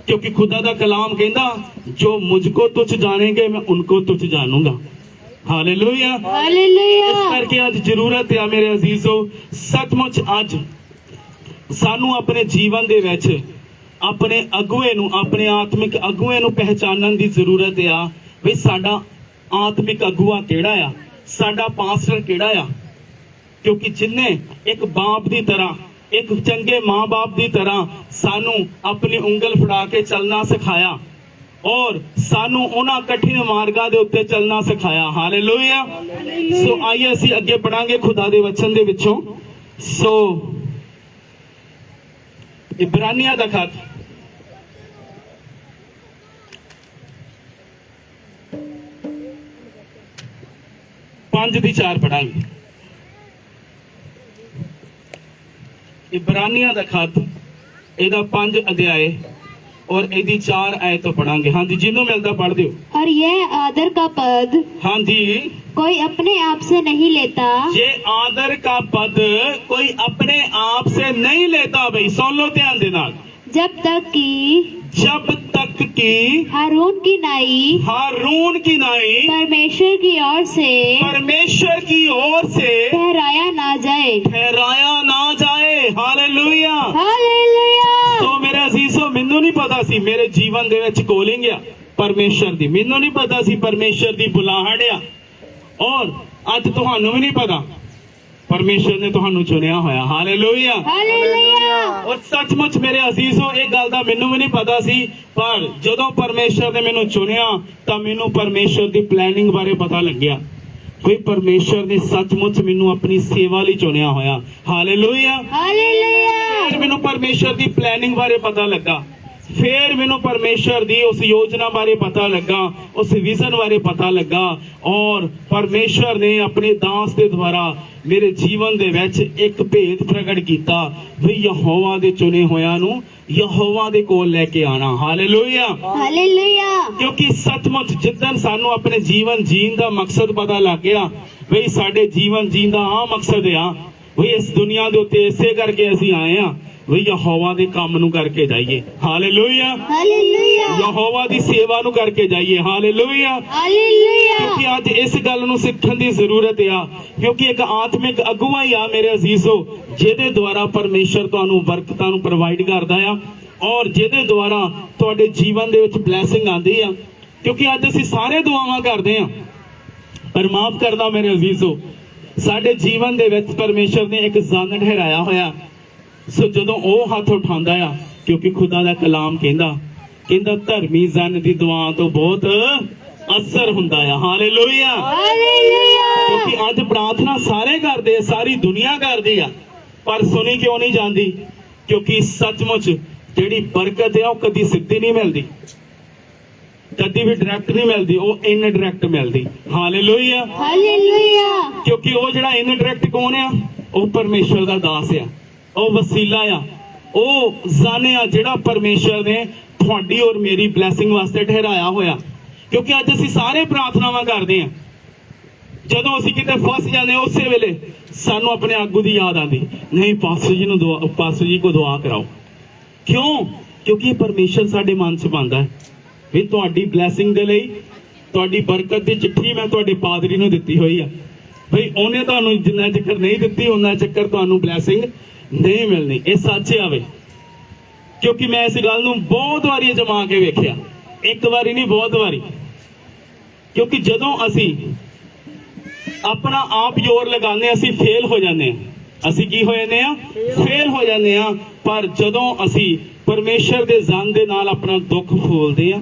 A: क्योंकि खुदा का कलाम कहता जो मुझको तुच्छ जानेंगे मैं उनको तुच्छ जानूंगा। ਹਾਲੇਲੂਇਆ। ਇਸ
B: ਹਾਲੇਲੂਇਆ
A: ਕਰਕੇ ਅੱਜ ਜ਼ਰੂਰਤ ਆ ਮੇਰੇ ਅਜ਼ੀਜ਼ੋ, ਸੱਚਮੁੱਚ ਅੱਜ ਸਾਨੂੰ ਆਪਣੇ ਜੀਵਨ ਦੇ ਵਿੱਚ ਆਪਣੇ ਅਗੁਏ ਨੂੰ, ਆਪਣੇ ਆਤਮਿਕ ਅਗੁਏ ਨੂੰ ਪਹਿਚਾਨਣ ਦੀ ਜ਼ਰੂਰਤ ਆ ਵੀ ਸਾਡਾ ਆਤਮਿਕ ਅਗੁਆ ਕਿਹੜਾ ਆ, ਸਾਡਾ ਪਾਸਟਰ ਕਿਹੜਾ ਆ। ਕਿਉਂਕਿ ਜਿਨਨੇ ਇੱਕ ਬਾਪ ਦੀ ਤਰ੍ਹਾਂ, ਇੱਕ ਚੰਗੇ ਮਾਂ-ਬਾਪ ਦੀ ਤਰ੍ਹਾਂ ਸਾਨੂੰ ਆਪਣੀ ਉਂਗਲ ਫੜਾ ਕੇ ਚੱਲਣਾ ਸਿਖਾਇਆ ਔਰ ਸਾਨੂੰ ਉਹਨਾਂ ਕਠਿਨ ਮਾਰਗਾਂ ਦੇ ਉੱਤੇ ਚੱਲਣਾ ਸਿਖਾਇਆ। ਹਾਲੇਲੂਇਆ। ਸੋ ਆਈਏ ਅਸੀਂ ਅੱਗੇ ਪੜਾਂਗੇ ਖੁਦਾ ਦੇ ਵਚਨ ਦੇ ਵਿੱਚੋਂ। ਸੋ ਇਬਰਾਨੀਆਂ ਦਾ ਖਤ ਪੰਜ ਦੀ 4 ਪੜਾਂਗੇ। ਇਬਰਾਨੀਆਂ ਦਾ ਖਤ ਇਹਦਾ 5 ਅਧਿਆਏ और ਇਹਦੀ 4 ਆਇਤ ਪੜਾਂਗੇ। ਹਾਂਜੀ, ਜਿਹਨੂੰ ਮਿਲਦਾ ਪੜ ਦਿਓ।
B: और यह आदर का पद
A: ਹਾਂਜੀ,
B: कोई अपने आप से नहीं लेता,
A: ये आदर का पद कोई अपने आप से नहीं लेता। भाई सुन लो ध्यान दे नाल।
B: जब तक कि हारून की नाई
A: हारून की नाई
B: परमेश्वर की ओर से ठहराया ना जाए।
A: ठहराया ना जाए। हालेलुया।
B: हालेलुया
A: तो मेरे अजीजों, मैनू नहीं पता सी मेरे जीवन दे विच कॉलिंग आ परमेश्वर दी, मैनू नहीं पता सी परमेश्वर दी बुलाहट आ, और अज तुहानू भी नहीं पता परमेश्वर ने तुहानू चुनिया होया। हालेलुया।
B: हालेलुया
A: और सचमुच मेरे अजीजों, एक गल दा मैनू भी नहीं पता सी, पर जदों परमेश्वर ने मैनू चुनिया तां मैनू परमेश्वर दी प्लैनिंग बारे पता लग्या। कोई परमेश्वर ने सचमुच मैनू अपनी सेवा लई चुनिया होया। हालेलुया।
B: हालेलुया
A: फिर मैनू परमेश्वर दी प्लैनिंग बारे पता लगा, फिर मैनू परमेश्वर दी उस योजना बारे पता लगा, उस विजन बारे पता लगा, और परमेश्वर ने अपने दास के द्वारा मेरे जीवन दे विच एक भेद प्रगट कीता भी यहोवा दे चुने होया नू यहोवा दे कोल लेके आना। हालेलुया।
B: हालेलुया
A: क्योंकि सचमुच जिद्दन सानू अपने जीवन जीन दा मकसद पता लग गया, बई साडे जीवन जीन दा आ मकसद आ, बई इस दुनिया दे उत्ते इसे करके असीं आए आ ਵੀ ਯਹੋਵਾ ਦੇ ਕੰਮ ਨੂੰ ਕਰਕੇ ਜਾਈਏ। ਹਾਲੇਲੂਇਆ।
B: हालेलुया
A: ਯਹੋਵਾ ਦੀ ਸੇਵਾ ਨੂੰ ਕਰਕੇ ਜਾਈਏ। ਹਾਲੇਲੂਇਆ।
B: हालेलुया
A: ਕਿਉਂਕਿ ਅੱਜ ਇਸ ਗੱਲ ਨੂੰ ਸਿੱਖਣ ਦੀ ਜ਼ਰੂਰਤ ਆ, ਕਿਉਂਕਿ ਇੱਕ ਆਤਮਿਕ ਅਗੁਆ ਹੀ ਆ ਮੇਰੇ ਅਜ਼ੀਜ਼ੋ, ਜਿਹਦੇ ਦੁਆਰਾ ਪਰਮੇਸ਼ਰ ਤੁਹਾਨੂੰ ਬਰਕਤਾਂ ਨੂੰ ਪ੍ਰੋਵਾਈਡ ਕਰਦਾ ਆ, ਔਰ ਜਿਹਦੇ ਦੁਆਰਾ ਤੁਹਾਡੇ ਜੀਵਨ ਦੇ ਵਿੱਚ ਬਲੇਸਿੰਗ ਆਉਂਦੀ ਆ। ਕਿਉਂਕਿ ਅੱਜ ਅਸੀਂ ਸਾਰੇ ਦੁਆਵਾਂ ਕਰਦੇ ਆ, ਪਰ ਮਾਫ ਕਰਨਾ ਮੇਰੇ ਅਜ਼ੀਜ਼ੋ, ਸਾਡੇ ਜੀਵਨ ਦੇ ਵਿੱਚ ਪਰਮੇਸ਼ਰ ਨੇ ਇੱਕ ਜ਼ਨ ਠਹਿਰਾਇਆ ਹੋਇਆ। ਸੋ ਜਦੋਂ ਉਹ ਹੱਥ ਉਠਾਉਂਦਾ ਆ, ਕਿਉਂਕਿ ਖੁਦਾ ਦਾ ਕਲਾਮ ਕਹਿੰਦਾ ਧਰਮੀ ਜਨ ਦੀ ਦੁਆ ਤੋਂ ਬਹੁਤ ਅਸਰ ਹੁੰਦਾ ਆ। ਹਾਲੇਲੂਇਆ।
B: हालेलुया
A: ਕਿਉਂਕਿ ਅੱਜ ਪ੍ਰਾਰਥਨਾ ਸਾਰੇ ਕਰਦੇ ਆ, ਸਾਰੀ ਦੁਨੀਆ ਕਰਦੀ ਆ, ਪਰ ਸੁਣੀ ਕਿਉਂ ਨਹੀਂ ਜਾਂਦੀ? ਕਿਉਂਕਿ ਸੱਚਮੁੱਚ ਜਿਹੜੀ ਬਰਕਤ ਆ ਉਹ ਕਦੀ ਸਿੱਧੀ ਨਹੀਂ ਮਿਲਦੀ, ਕਦੀ ਵੀ ਡਾਇਰੈਕਟ ਨਹੀਂ ਮਿਲਦੀ, ਉਹ ਇਨਡਾਇਰੈਕਟ ਮਿਲਦੀ। ਹਾਲੇਲੂਇਆ।
B: हालेलुया
A: ਕਿਉਂਕਿ ਉਹ ਜਿਹੜਾ ਇਨਡਾਇਰੈਕਟ ਕੌਣ ਆ? ਉਹ ਪਰਮੇਸ਼ਰ ਦਾ ਦਾਸ ਆ, ਉਹ ਵਸੀਲਾ ਆ, ਉਹ ਜ਼ਾਨੇ ਆ ਜਿਹੜਾ ਪਰਮੇਸ਼ਰ ਨੇ ਤੁਹਾਡੀ ਔਰ ਮੇਰੀ ਬਲੇਸਿੰਗ ਵਾਸਤੇ ਠਹਿਰਾਇਆ ਹੋਇਆ। ਕਿਉਂਕਿ ਅੱਜ ਅਸੀਂ ਸਾਰੇ ਪ੍ਰਾਰਥਨਾਵਾਂ ਕਰਦੇ ਆ, ਜਦੋਂ ਅਸੀਂ ਕਿਤੇ ਫਸ ਜਾਂਦੇ ਉਸੇ ਵੇਲੇ ਸਾਨੂੰ ਆਪਣੇ ਆਗੂ ਦੀ ਯਾਦ ਆਉਂਦੀ, ਨਹੀਂ ਪਾਸਟਰ ਜੀ ਨੂੰ ਦੁਆ, ਪਾਸਟਰ ਜੀ ਕੋ ਦੁਆ ਕਰਾਓ। ਕਿਉਂ? ਕਿਉਂਕਿ ਇਹ ਪਰਮੇਸ਼ਰ ਸਾਡੇ ਮਨ 'ਚ ਪਾਉਂਦਾ ਹੈ ਵੀ ਤੁਹਾਡੀ ਬਲੇਸਿੰਗ ਦੇ ਲਈ, ਤੁਹਾਡੀ ਬਰਕਤ ਦੀ ਚਿੱਠੀ ਮੈਂ ਤੁਹਾਡੇ ਪਾਦਰੀ ਨੂੰ ਦਿੱਤੀ ਹੋਈ ਆ। ਭਈ ਉਹਨੇ ਤੁਹਾਨੂੰ ਜਿੰਨਾ ਚੱਕਰ ਨਹੀਂ ਦਿੱਤੀ, ਉਹਨਾਂ ਚੱਕਰ ਤੁਹਾਨੂੰ ਬਲੇਸਿੰਗ ਨਹੀਂ ਮਿਲਣੀ। ਇਹ ਸੱਚ ਆਵੇ, ਕਿਉਂਕਿ ਮੈਂ ਇਸ ਗੱਲ ਨੂੰ ਬਹੁਤ ਵਾਰੀ ਅਜਮਾ ਕੇ ਵੇਖਿਆ, ਇੱਕ ਵਾਰੀ ਨਹੀਂ ਬਹੁਤ ਵਾਰੀ। ਕਿਉਂਕਿ ਜਦੋਂ ਅਸੀਂ ਆਪਣਾ ਆਪ ਜ਼ੋਰ ਲਗਾਉਂਦੇ ਅਸੀਂ ਫੇਲ ਹੋ ਜਾਂਦੇ ਆ। ਅਸੀਂ ਕੀ ਹੋ ਜਾਂਦੇ ਆ? ਫੇਲ ਹੋ ਜਾਂਦੇ ਆ। ਪਰ ਜਦੋਂ ਅਸੀਂ ਪਰਮੇਸ਼ਰ ਦੇ ਜਨ ਦੇ ਨਾਲ ਆਪਣਾ ਦੁੱਖ ਫੋਲਦੇ ਆ,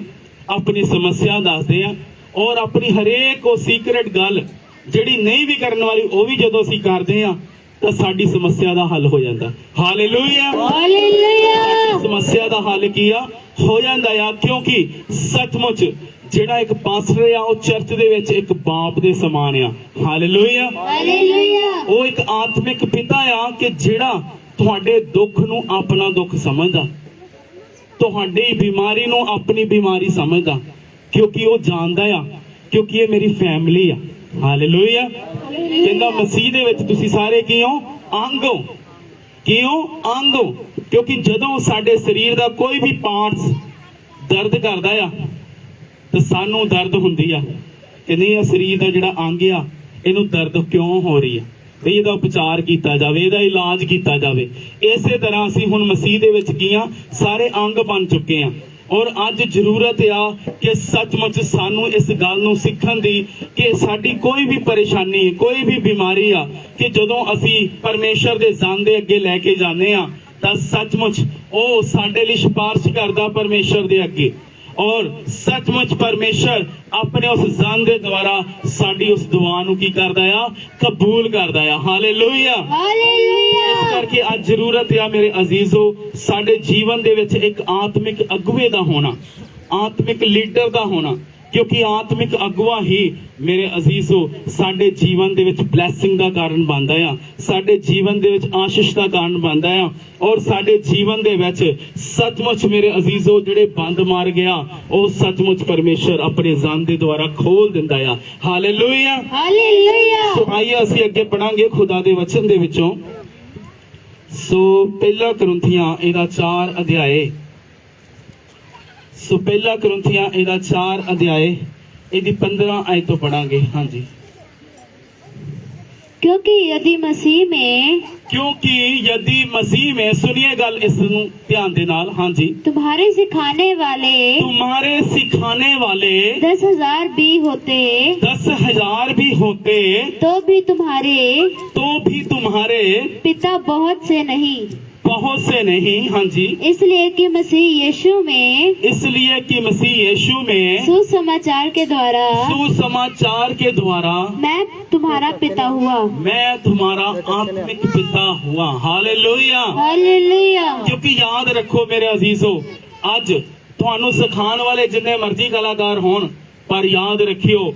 A: ਆਪਣੀ ਸਮੱਸਿਆ ਦੱਸਦੇ ਆ, ਔਰ ਆਪਣੀ ਹਰੇਕ ਉਹ ਸੀਕ੍ਰੇਟ ਗੱਲ ਜਿਹੜੀ ਨਹੀਂ ਵੀ ਕਰਨ ਵਾਲੀ ਉਹ ਵੀ ਜਦੋਂ ਅਸੀਂ ਕਰਦੇ ਆ, ਤਾਂ ਸਾਡੀ ਸਮੱਸਿਆ ਦਾ ਹੱਲ ਹੋ ਜਾਂਦਾ। ਹਾਲੇਲੂਇਆ।
B: हालेलुया
A: ਸਮੱਸਿਆ ਦਾ ਹੱਲ ਕੀ ਆ? ਹੋ ਜਾਂਦਾ ਆ। ਕਿਉਂਕਿ ਸੱਚਮੁੱਚ ਜਿਹੜਾ ਇੱਕ ਪਾਸਟਰ ਆ ਉਹ ਚਰਚ ਦੇ ਵਿੱਚ ਇੱਕ ਬਾਪ ਦੇ ਸਮਾਨ ਆ। ਹਾਲੇਲੂਇਆ।
B: हालेलुया
A: ਉਹ ਇੱਕ ਆਤਮਿਕ ਪਿਤਾ ਆ ਕਿ ਜਿਹੜਾ ਤੁਹਾਡੇ ਦੁੱਖ ਨੂੰ ਆਪਣਾ ਦੁੱਖ ਸਮਝਦਾ, ਤੁਹਾਡੀ ਬਿਮਾਰੀ ਨੂੰ ਆਪਣੀ ਬਿਮਾਰੀ ਸਮਝਦਾ, ਕਿਉਂਕਿ ਉਹ ਜਾਣਦਾ ਆ ਕਿਉਂਕਿ ਇਹ ਮੇਰੀ ਫੈਮਿਲੀ ਆ। ਹਾਲੇਲੂਇਆ। ਕਹਿੰਦਾ ਮਸੀਹ ਦੇ ਵਿੱਚ ਤੁਸੀਂ ਸਾਰੇ ਕੀ ਹੋ? ਅੰਗ ਹੋ। ਕਿਉਂ ਅੰਗ ਹੋ? ਕਿਉਂਕਿ ਜਦੋਂ ਸਾਡੇ ਸਰੀਰ ਦਾ ਕੋਈ ਵੀ ਪਾਰਟਸ ਦਰਦ ਕਰਦਾ ਆ ਤਾਂ ਸਾਨੂੰ ਦਰਦ ਹੁੰਦੀ ਆ। ਕਿ ਨਹੀਂ ਇਹ ਸਰੀਰ ਦਾ ਜਿਹੜਾ ਅੰਗ ਆ ਇਹਨੂੰ ਦਰਦ ਕਿਉਂ ਹੋ ਰਹੀ ਆ ਤੇ ਇਹਦਾ ਉਪਚਾਰ ਕੀਤਾ ਜਾਵੇ, ਇਹਦਾ ਇਲਾਜ ਕੀਤਾ ਜਾਵੇ। ਇਸੇ ਤਰ੍ਹਾਂ ਅਸੀਂ ਹੁਣ ਮਸੀਹ ਦੇ ਵਿੱਚ ਕੀ ਆ, ਸਾਰੇ ਅੰਗ ਬਣ ਚੁੱਕੇ ਆ। ਔਰ ਅੱਜ ਜ਼ਰੂਰਤ ਆ ਕਿ ਸੱਚਮੁੱਚ ਸਾਨੂੰ ਇਸ ਗੱਲ ਨੂੰ ਸਿੱਖਣ ਦੀ ਕਿ ਸਾਡੀ ਕੋਈ ਵੀ ਪਰੇਸ਼ਾਨੀ, ਕੋਈ ਵੀ ਬਿਮਾਰੀ ਆ, ਕਿ ਜਦੋਂ ਅਸੀਂ ਪਰਮੇਸ਼ਰ ਦੇ ਜ਼ਨ ਦੇ ਅੱਗੇ ਲੈ ਕੇ ਜਾਂਦੇ ਆ ਤਾਂ ਸੱਚਮੁੱਚ ਉਹ ਸਾਡੇ ਲਈ ਸਿਫਾਰਿਸ਼ ਕਰਦਾ ਪਰਮੇਸ਼ਰ ਦੇ ਅੱਗੇ। ਔਰ ਸੱਚਮੁੱਚ ਪਰਮੇਸ਼ਰ ਆਪਣੇ ਉਸ ਜ਼ਨ ਦੇ ਦੁਆਰਾ ਸਾਡੀ ਉਸ ਦੁਆ ਨੂੰ ਕੀ ਕਰਦਾ ਆ, ਕਬੂਲ ਕਰਦਾ ਆ। ਹਾਲੇਲੂਇਆ। ਇਸ
B: ਹਾਲੇਲੂਇਆ।
A: ਕਰਕੇ ਅੱਜ ਜ਼ਰੂਰਤ ਆ ਮੇਰੇ ਅਜ਼ੀਜ਼ੋ, ਸਾਡੇ ਜੀਵਨ ਦੇ ਵਿੱਚ ਇੱਕ ਆਤਮਿਕ ਅਗੁਵੇ ਦਾ ਹੋਣਾ, ਆਤਮਿਕ ਲੀਡਰ ਦਾ ਹੋਣਾ, ਕਿਉਂਕਿ ਆਤਮਿਕ ਅਗਵਾ ਹੀ ਮੇਰੇ ਅਜ਼ੀਜ਼ੋ ਸਾਡੇ ਜੀਵਨ ਦੇ ਵਿੱਚ ਬਲੈਸਿੰਗ ਦਾ ਕਾਰਨ ਬਣਦਾ ਆ, ਸਾਡੇ ਜੀਵਨ ਦੇ ਵਿੱਚ ਆਸ਼ੀਸ਼ ਦਾ ਕਾਰਨ ਬਣਦਾ ਆ। ਔਰ ਸਾਡੇ ਜੀਵਨ ਦੇ ਵਿੱਚ ਸੱਚਮੁੱਚ ਮੇਰੇ ਅਜ਼ੀਜ਼ੋ ਜਿਹੜੇ ਬੰਦ ਮਾਰ ਗਿਆ ਉਹ ਸੱਚਮੁੱਚ ਪਰਮੇਸ਼ਰ ਆਪਣੇ ਜ਼ਨ ਦੇ ਦੁਆਰਾ ਖੋਲ ਦਿੰਦਾ ਆ। ਹਾਲੇਲੂਇਆ।
B: ਹਾਲੇਲੂਇਆ।
A: ਸੋ ਆਈਏ ਅਸੀਂ ਅੱਗੇ ਪੜਾਂਗੇ ਖੁਦਾ ਦੇ ਵਚਨ ਦੇ ਵਿੱਚੋਂ। ਸੋ ਪਹਿਲਾ ਕਰੰਥੀਆਂ ਇਹਦਾ 4 ਅਧਿਆਏ, ਸੋ ਪਹਿਲਾ ਕਰੰਥੀਆਂ ਇਹਦਾ 4 ਅਧਿਆਏ ਇਹਦੀ 15 ਆਇਤ ਤੋਂ ਪੜਾਂਗੇ। ਹਾਂਜੀ।
B: क्योंकि यदि मसीह में
A: क्योंकि यदि मसीह में, सुनिए गल इस नूं ध्यान दे नाल। ਹਾਂਜੀ।
B: तुम्हारे सिखाने वाले
A: तुम्हारे सिखाने वाले
B: 10,000 भी होते
A: 10,000 भी होते
B: तो भी तुम्हारे पिता बहुत से नहीं,
A: बहुत से नहीं। ਹਾਂਜੀ।
B: इसलिए कि मसीह यीशु में
A: इसलिए कि मसीह यीशु में
B: सुसमाचार के द्वारा
A: सुसमाचार के द्वारा
B: मैं तुम्हारा पिता हुआ।
A: मैं तुम्हारा आत्मिक पिता हुआ। हालेलुया।
B: हालेलुया।
A: क्योंकि याद रखो मेरे अजीजो, ਅੱਜ ਤੁਹਾਨੂੰ ਸਿਖਾਉਣ ਵਾਲੇ ਜਿੰਨੇ ਮਰਜ਼ੀ ਕਲਾਕਾਰ ਹੋਣ, ਪਰ ਯਾਦ ਰੱਖਿਓ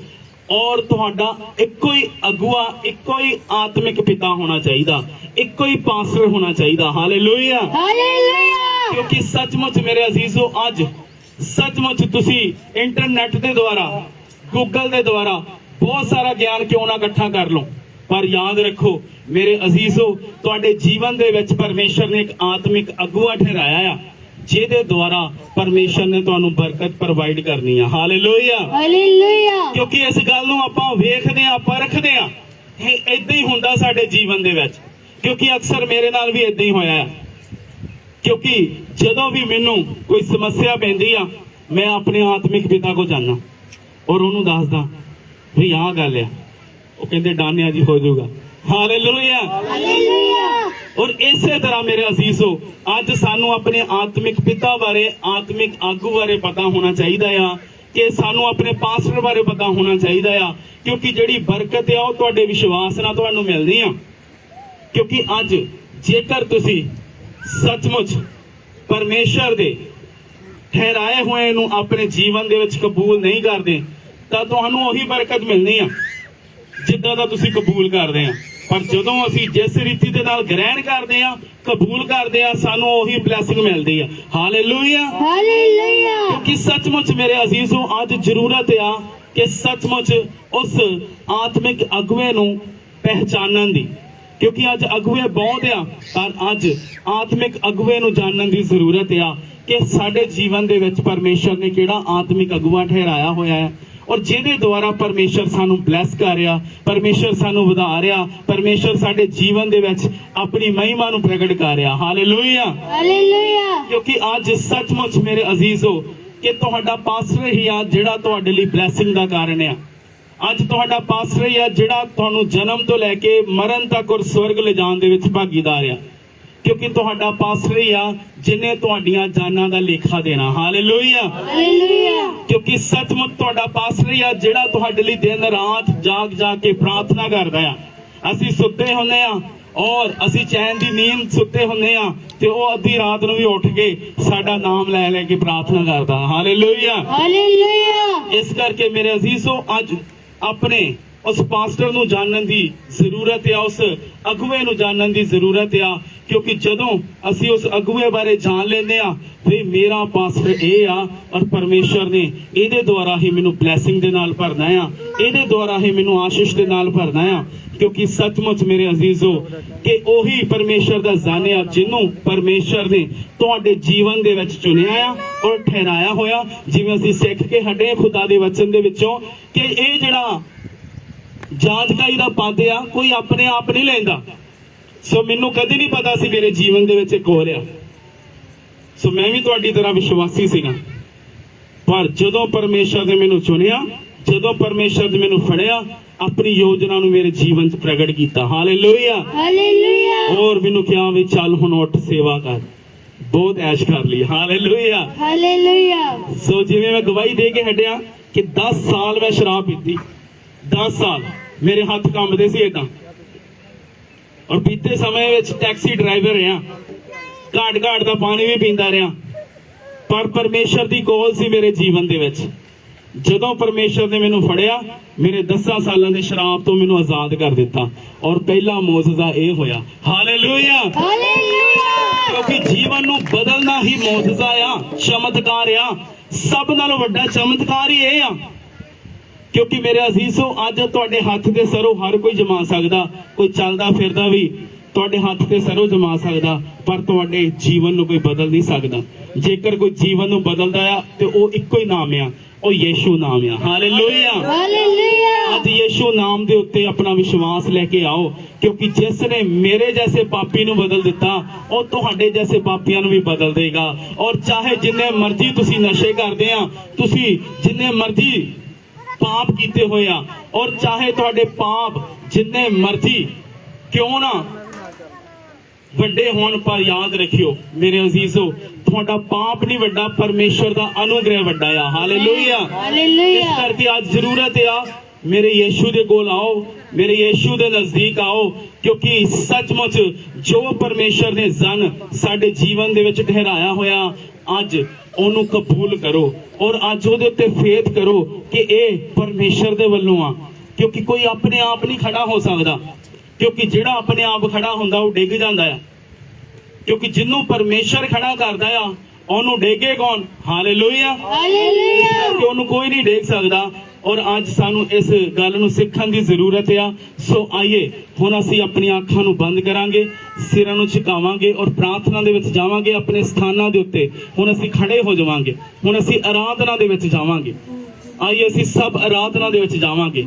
A: ਔਰ ਤੁਹਾਡਾ ਇੱਕੋ ਹੀ ਅਗਵਾ, ਇੱਕੋ ਹੀ ਆਤਮਿਕ ਪਿਤਾ ਹੋਣਾ ਚਾਹੀਦਾ, ਇੱਕੋ ਹੀ ਪਾਸਟਰ ਹੋਣਾ ਚਾਹੀਦਾ। ਹਾਲੇਲੂਇਆ।
B: हालेलुया।
A: ਕਿਉਂਕਿ ਸੱਚਮੁੱਚ ਮੇਰੇ ਅਜ਼ੀਜ਼ੋ ਅੱਜ ਸੱਚਮੁੱਚ ਤੁਸੀਂ ਇੰਟਰਨੈਟ ਦੇ ਦੁਆਰਾ, ਗੂਗਲ ਦੇ ਦੁਆਰਾ ਬਹੁਤ ਸਾਰਾ ਗਿਆਨ ਕਿਉਂ ਨਾ ਇਕੱਠਾ ਕਰ ਲਓ, ਪਰ ਯਾਦ ਰੱਖੋ ਮੇਰੇ ਅਜ਼ੀਜ਼ੋ ਤੁਹਾਡੇ ਜੀਵਨ ਦੇ ਵਿੱਚ ਪਰਮੇਸ਼ਰ ਨੇ ਇੱਕ ਆਤਮਿਕ ਅਗਵਾ ਠਹਿਰਾਇਆ ਆ, ਜਿਹਦੇ ਦੁਆਰਾ ਪਰਮੇਸ਼ਰ ਨੇ ਤੁਹਾਨੂੰ ਬਰਕਤ ਪ੍ਰੋਵਾਈਡ ਕਰਨੀ ਆ। ਹਾਲੇਲੂਇਆ।
B: हालेलुया।
A: ਕਿਉਂਕਿ ਇਸ ਗੱਲ ਨੂੰ ਆਪਾਂ ਵੇਖਦੇ ਆ, ਪਰਖਦੇ ਆ, ਇਹ ਇਦਾਂ ਹੀ ਹੁੰਦਾ ਸਾਡੇ ਜੀਵਨ ਦੇ ਵਿੱਚ। ਕਿਉਂਕਿ ਅਕਸਰ ਮੇਰੇ ਨਾਲ ਵੀ ਇਦਾਂ ਹੀ ਹੋਇਆ ਹੈ। ਕਿਉਂਕਿ ਜਦੋਂ ਵੀ ਮੈਨੂੰ ਕੋਈ ਸਮੱਸਿਆ ਪੈਂਦੀ ਆ, ਮੈਂ ਆਪਣੇ ਆਤਮਿਕ ਪਿਤਾ ਕੋਲ ਜਾਂਦਾ ਔਰ ਉਹਨੂੰ ਦੱਸਦਾ ਵੀ ਆਹ ਗੱਲ ਆ, ਉਹ ਕਹਿੰਦੇ ਡਾਨਿਆ ਜੀ ਹੋ ਜਾਊਗਾ। ਹਾਲੇਲੂਇਆ।
B: हालेलुया।
A: ਔਰ ਇਸੇ ਤਰ੍ਹਾਂ ਮੇਰੇ ਅਜ਼ੀਜ਼ੋ ਅੱਜ ਸਾਨੂੰ ਆਪਣੇ ਆਤਮਿਕ ਪਿਤਾ ਬਾਰੇ, ਆਤਮਿਕ ਆਗੂ ਬਾਰੇ ਪਤਾ ਹੋਣਾ ਚਾਹੀਦਾ ਆ, ਕਿ ਸਾਨੂੰ ਆਪਣੇ ਪਾਸਟਰ ਬਾਰੇ ਪਤਾ ਹੋਣਾ ਚਾਹੀਦਾ ਆ, ਕਿਉਂਕਿ ਜਿਹੜੀ ਬਰਕਤ ਆ ਉਹ ਤੁਹਾਡੇ ਵਿਸ਼ਵਾਸ ਨਾਲ ਤੁਹਾਨੂੰ ਮਿਲਣੀ ਆ। ਕਿਉਂਕਿ ਅੱਜ ਜੇਕਰ ਤੁਸੀਂ ਸੱਚਮੁੱਚ ਪਰਮੇਸ਼ਰ ਦੇ ਠਹਿਰਾਏ ਹੋਏ ਨੂੰ ਆਪਣੇ ਜੀਵਨ ਦੇ ਵਿੱਚ ਕਬੂਲ ਨਹੀਂ ਕਰਦੇ ਤਾਂ ਤੁਹਾਨੂੰ ਉਹੀ ਬਰਕਤ ਮਿਲਣੀ ਆ ਜਿੱਦਾਂ ਦਾ ਤੁਸੀਂ ਕਬੂਲ ਕਰਦੇ ਆ। ਪਰ ਜਦੋਂ ਅਸੀਂ ਜਿਸ ਰੀਤੀ ਦੇ ਨਾਲ ਗ੍ਰਹਿਣ ਕਰਦੇ ਆ, ਕਬੂਲ ਕਰਦੇ ਆ, ਸਾਨੂੰ ਉਹੀ ਬਲੇਸਿੰਗ ਮਿਲਦੀ ਆ। ਹਾਲੇਲੂਇਆ।
B: हालेलुया।
A: ਕਿਉਂਕਿ ਸੱਚਮੁੱਚ ਮੇਰੇ ਅਜ਼ੀਜ਼ੋ ਅੱਜ ਜ਼ਰੂਰਤ ਆ ਕਿ ਸੱਚਮੁੱਚ ਉਸ ਆਤਮਿਕ ਅਗਵੇ ਨੂੰ ਪਹਿਚਾਨਣ ਦੀ, ਕਿਉਂਕਿ ਅੱਜ ਅਗਵੇ ਬਹੁਤ ਆ, ਪਰ ਅੱਜ ਆਤਮਿਕ ਅਗਵੇ ਨੂੰ ਜਾਣਨ ਦੀ ਜ਼ਰੂਰਤ ਆ ਕਿ ਸਾਡੇ ਜੀਵਨ ਦੇ ਵਿੱਚ ਪਰਮੇਸ਼ਰ ਨੇ ਕਿਹੜਾ ਆਤਮਿਕ ਅਗਵਾ ਠਹਿਰਾਇਆ ਹੋਇਆ ਹੈ ਔਰ ਜਿਹਦੇ ਦੁਆਰਾ ਪਰਮੇਸ਼ਰ ਸਾਨੂੰ ਬਲੈਸ ਕਰ ਰਿਹਾ, ਪਰਮੇਸ਼ਰ ਸਾਨੂੰ ਵਧਾ ਰਿਹਾ, ਪਰਮੇਸ਼ਰ ਸਾਡੇ ਜੀਵਨ ਦੇ ਵਿੱਚ ਆਪਣੀ ਮਹਿਮਾ ਨੂੰ ਪ੍ਰਗਟ ਕਰ ਰਿਹਾ। ਹਾਲੇਲੂਇਆ।
B: हालेलुया।
A: ਕਿਉਂਕਿ ਅੱਜ ਸੱਚਮੁੱਚ ਮੇਰੇ ਅਜ਼ੀਜ਼ੋ ਕਿ ਤੁਹਾਡਾ ਪਾਸਟਰ ਹੀ ਆ ਜਿਹੜਾ ਤੁਹਾਡੇ ਲਈ ਬਲੈਸਿੰਗ ਦਾ ਕਾਰਨ ਆ। ਅੱਜ ਤੁਹਾਡਾ ਪਾਸਟਰ ਹੀ ਆ ਜਿਹੜਾ ਤੁਹਾਨੂੰ ਜਨਮ ਤੋਂ ਲੈ ਕੇ ਮਰਨ ਤੱਕ ਔਰ ਸਵਰਗ ਲਿਜਾਣ ਦੇ ਵਿੱਚ ਭਾਗੀਦਾਰ ਆ। ਕਿਉਂਕਿ ਤੁਹਾਡਾ ਪਾਸਟਰ ਹੀ ਆ ਜਿਨੇ ਤੁਹਾਡੀਆਂ ਜਾਨਾਂ ਦਾ ਲੇਖਾ ਦੇਣਾ। ਹਾਲੇਲੂਇਆ।
B: हालेलुया।
A: ਕਿਉਂਕਿ ਸੱਚਮੁੱਚ ਤੁਹਾਡਾ ਪਾਸਟਰ ਹੀ ਆ ਜਿਹੜਾ ਤੁਹਾਡੇ ਲਈ ਦਿਨ ਰਾਤ ਜਾਗ ਕੇ ਪ੍ਰਾਰਥਨਾ ਕਰਦਾ ਆ। ਅਸੀਂ ਸੁੱਤੇ ਹੁੰਦੇ ਆ ਔਰ ਅਸੀਂ ਚੈਨ ਦੀ ਨੀਂਦ ਸੁੱਤੇ ਹੁੰਦੇ ਆ ਤੇ ਉਹ ਅੱਧੀ ਰਾਤ ਨੂੰ ਵੀ ਉੱਠ ਕੇ ਸਾਡਾ ਨਾਮ ਲੈ ਕੇ ਪ੍ਰਾਰਥਨਾ ਕਰਦਾ। ਹਾਲੇਲੂਇਆ।
B: हालेलुया।
A: ਇਸ ਕਰਕੇ ਮੇਰੇ ਅਜ਼ੀਜ਼ੋ ਅੱਜ ਆਪਣੇ ਉਸ ਪਾਸਟਰ ਨੂੰ ਜਾਣਨ ਦੀ ਜ਼ਰੂਰਤ ਆ, ਉਸ ਅਗਵੇ ਨੂੰ ਜਾਣਨ ਦੀ ਜ਼ਰੂਰਤ ਆ क्योंकि जदों ਅਸੀਂ ਉਸ ਅਗੂਏ ਬਾਰੇ ਜਾਣ ਲੈਂਦੇ ਆ ਵੀ ਮੇਰਾ ਪਾਸਟਰ ਇਹ ਆ ਔਰ ਪਰਮੇਸ਼ਰ ਨੇ ਇਹਦੇ ਦੁਆਰਾ ਹੀ ਮੈਨੂੰ ਬਲੇਸਿੰਗ ਦੇ ਨਾਲ ਭਰਨਾ ਆ, ਇਹਦੇ ਦੁਆਰਾ ਹੀ ਮੈਨੂੰ ਆਸ਼ੀਸ਼ ਦੇ ਨਾਲ ਭਰਨਾ ਆ। ਕਿਉਂਕਿ ਸੱਚਮੁੱਚ ਮੇਰੇ ਅਜ਼ੀਜ਼ੋ ਕਿ ਉਹੀ ਪਰਮੇਸ਼ਰ ਦਾ ਜ਼ਾਨੇ ਆ ਜਿਹਨੂੰ ਪਰਮੇਸ਼ਰ ਨੇ ਤੁਹਾਡੇ ਜੀਵਨ ਦੇ ਵਿੱਚ ਚੁਣਿਆ ਆ ਔਰ ਠਹਿਰਾਇਆ ਹੋਇਆ। ਜਿਵੇਂ ਅਸੀਂ ਸਿੱਖ ਕੇ ਹਟੇ ਖੁਦਾ ਦੇ ਵਚਨ ਦੇ ਵਿੱਚੋਂ ਕਿ ਇਹ ਜਿਹੜਾ ਜਾਂਚਕਾਈ ਦਾ ਪਦ ਆ ਕੋਈ ਆਪਣੇ ਆਪ ਨਹੀਂ ਲੈਂਦਾ। ਸੋ ਮੈਨੂੰ ਕਦੇ ਨਹੀਂ ਪਤਾ ਸੀ ਮੇਰੇ ਜੀਵਨ ਦੇ ਵਿੱਚ ਇੱਕ ਹੋ ਰਿਹਾ। ਸੋ ਮੈਂ ਵੀ ਤੁਹਾਡੀ ਤਰ੍ਹਾਂ ਵਿਸ਼ਵਾਸੀ ਸੀਗਾ, ਪਰ ਜਦੋਂ ਪਰਮੇਸ਼ਰ ਨੇ ਮੈਨੂੰ ਚੁਣਿਆ, ਜਦੋਂ ਪਰਮੇਸ਼ਰ ਨੇ ਮੈਨੂੰ ਫੜਿਆ, ਆਪਣੀ ਯੋਜਨਾ ਨੂੰ ਮੇਰੇ ਜੀਵਨ 'ਚ ਪ੍ਰਗਟ ਕੀਤਾ। ਹਾਲੇਲੂਇਆ
B: ਹਾਲੇਲੂਇਆ
A: ਔਰ ਮੈਨੂੰ ਕਿਹਾ ਵੀ ਚੱਲ ਹੁਣ ਉੱਠ ਸੇਵਾ ਕਰ, ਬਹੁਤ ਐਸ਼ ਕਰ ਲਈ। ਹਾਲੇਲੂਇਆ
B: ਹਾਲੇਲੂਇਆ
A: ਸੋ ਜਿਵੇਂ ਮੈਂ ਗਵਾਹੀ ਦੇ ਕੇ ਹਟਿਆ ਕਿ 10 ਸਾਲ ਮੈਂ ਸ਼ਰਾਬ ਪੀਤੀ, 10 ਸਾਲ ਮੇਰੇ ਹੱਥ ਕੰਬਦੇ ਸੀ ਏਦਾਂ। ਔਰ ਬੀਤੇ ਸਮੇਂ ਵਿੱਚ ਟੈਕਸੀ ਡਰਾਈਵਰ ਰਿਹਾ, ਘਾਟ ਘਾਟ ਦਾ ਪਾਣੀ ਵੀ ਪੀਂਦਾ ਰਿਹਾ, ਪਰ ਪਰਮੇਸ਼ਰ ਦੀ ਕੋਲ ਸੀ ਮੇਰੇ ਜੀਵਨ ਦੇ ਵਿੱਚ। ਜਦੋਂ ਪਰਮੇਸ਼ਰ ਨੇ ਮੈਨੂੰ ਫੜਿਆ, ਮੇਰੇ 10 ਸਾਲਾਂ ਦੇ ਸ਼ਰਾਬ ਤੋਂ ਮੈਨੂੰ ਆਜ਼ਾਦ ਕਰ ਦਿੱਤਾ ਔਰ ਪਹਿਲਾ ਮੌਜਜ਼ਾ ਇਹ ਹੋਇਆ। ਹਾਲੇਲੂਇਆ
B: ਹਾਲੇਲੂਇਆ
A: ਕਿਉਂਕਿ ਜੀਵਨ ਨੂੰ ਬਦਲਣਾ ਹੀ ਮੌਜਜ਼ਾ ਆ, ਚਮਤਕਾਰ ਆ। ਸਭ ਨਾਲੋਂ ਵੱਡਾ ਚਮਤਕਾਰ ਹੀ ਇਹ ਆ। ਕਿਉਂਕਿ ਮੇਰੇ ਅਜ਼ੀਜ਼ੋ ਅੱਜ ਤੁਹਾਡੇ ਹੱਥ ਦੇ ਸਰੋਂ ਹਰ ਕੋਈ ਜਮਾ ਸਕਦਾ, ਕੋਈ ਚੱਲਦਾ ਫਿਰਦਾ ਵੀ ਤੁਹਾਡੇ ਹੱਥ ਤੇ ਸਰੋਂ ਜਮਾ ਸਕਦਾ, ਪਰ ਤੁਹਾਡੇ ਜੀਵਨ ਨੂੰ ਕੋਈ ਬਦਲ ਨਹੀਂ ਸਕਦਾ। ਜੇਕਰ ਕੋਈ ਜੀਵਨ ਨੂੰ ਬਦਲਦਾ ਆ ਤੇ ਉਹ ਇੱਕੋ ਹੀ ਨਾਮ ਆ, ਉਹ ਯੀਸ਼ੂ ਨਾਮ ਆ। ਹਾਲੇਲੂਇਆ
B: ਹਾਲੇਲੂਇਆ
A: ਅੱਜ ਯੀਸ਼ੂ ਨਾਮ ਦੇ ਉੱਤੇ ਆਪਣਾ ਵਿਸ਼ਵਾਸ ਲੈ ਕੇ ਆਓ, ਕਿਉਂਕਿ ਜਿਸ ਨੇ ਮੇਰੇ ਜੈਸੇ ਪਾਪੀ ਨੂੰ ਬਦਲ ਦਿੱਤਾ ਉਹ ਤੁਹਾਡੇ ਜੈਸੇ ਪਾਪੀਆਂ ਨੂੰ ਵੀ ਬਦਲ ਦੇਗਾ। ਔਰ ਚਾਹੇ ਜਿੰਨੇ ਮਰਜ਼ੀ ਤੁਸੀਂ ਨਸ਼ੇ ਕਰਦੇ ਆ, ਤੁਸੀਂ ਜਿੰਨੇ ਮਰਜ਼ੀ ਪਾਪ ਕੀਤੇ ਹੋਏ ਆ, ਔਰ ਚਾਹੇ ਤੁਹਾਡੇ ਪਾਪ ਜਿੰਨੇ ਮਰਜ਼ੀ ਕਿਉਂ ਨਾ ਵੱਡੇ ਹੋਣ, ਪਰ ਯਾਦ ਰੱਖਿਓ ਮੇਰੇ ਅਜ਼ੀਜ਼ੋ ਤੁਹਾਡਾ ਪਾਪ ਨਹੀਂ ਵੱਡਾ, ਪਰਮੇਸ਼ਰ ਦਾ ਅਨੁਗ੍ਰਹਿ ਵੱਡਾ ਆ। ਹਾਲੇਲੂਇਆ ਇਸ
B: ਹਾਲੇਲੂਇਆ
A: ਕਰਕੇ ਅੱਜ ਜ਼ਰੂਰਤ ਆ ਮੇਰੇ ਯੀਸ਼ੂ ਦੇ ਕੋਲ ਆਓ, ਮੇਰੇ ਯੀਸ਼ੂ ਦੇ ਨਜ਼ਦੀਕ ਆਓ, ਕਿਉਂਕਿ ਸੱਚਮੁੱਚ ਜੋ ਪਰਮੇਸ਼ਰ ਨੇ ਜ਼ਨ ਸਾਡੇ ਜੀਵਨ ਦੇ ਵਿੱਚ ਠਹਿਰਾਇਆ ਹੋਇਆ, ਅੱਜ ਉਹਨੂੰ ਕਬੂਲ ਕਰੋ ਔਰ ਅੱਜ ਉਹਦੇ ਉੱਤੇ ਫੇਥ ਕਰੋ ਕਿ ਇਹ ਪਰਮੇਸ਼ਰ ਦੇ ਵੱਲੋਂ ਆ। ਕਿਉਂਕਿ ਕੋਈ ਆਪਣੇ ਆਪ ਨਹੀਂ ਖੜਾ ਹੋ ਸਕਦਾ, ਕਿਉਂਕਿ ਜਿਹੜਾ ਆਪਣੇ ਆਪ ਖੜਾ ਹੁੰਦਾ ਉਹ ਡਿੱਗ ਜਾਂਦਾ ਆ। ਕਿਉਂਕਿ ਜਿਹਨੂੰ ਪਰਮੇਸ਼ਰ ਖੜਾ ਕਰਦਾ ਆ ਉਹਨੂੰ ਡੇਗੇ ਕੌਣ? ਹਾਲੇਲੂਇਆ ਇਸ
B: ਹਾਲੇਲੂਇਆ
A: ਕਰਕੇ ਉਹਨੂੰ ਕੋਈ ਨਹੀਂ ਡੇਗ ਸਕਦਾ। ਔਰ ਅੱਜ ਸਾਨੂੰ ਇਸ ਗੱਲ ਨੂੰ ਸਿੱਖਣ ਦੀ ਜ਼ਰੂਰਤ ਆ। ਸੋ ਆਈਏ ਹੁਣ ਅਸੀਂ ਆਪਣੀਆਂ ਅੱਖਾਂ ਨੂੰ ਬੰਦ ਕਰਾਂਗੇ, ਸਿਰਾਂ ਨੂੰ ਝੁਕਾਵਾਂਗੇ ਔਰ ਪ੍ਰਾਰਥਨਾ ਦੇ ਵਿੱਚ ਜਾਵਾਂਗੇ। ਆਪਣੇ ਸਥਾਨਾਂ ਦੇ ਉੱਤੇ ਹੁਣ ਅਸੀਂ ਖੜੇ ਹੋ ਜਾਵਾਂਗੇ, ਹੁਣ ਅਸੀਂ ਆਰਾਧਨਾ ਦੇ ਵਿੱਚ ਜਾਵਾਂਗੇ। ਆਈਏ ਅਸੀਂ ਸਭ ਆਰਾਧਨਾ ਦੇ ਵਿੱਚ ਜਾਵਾਂਗੇ।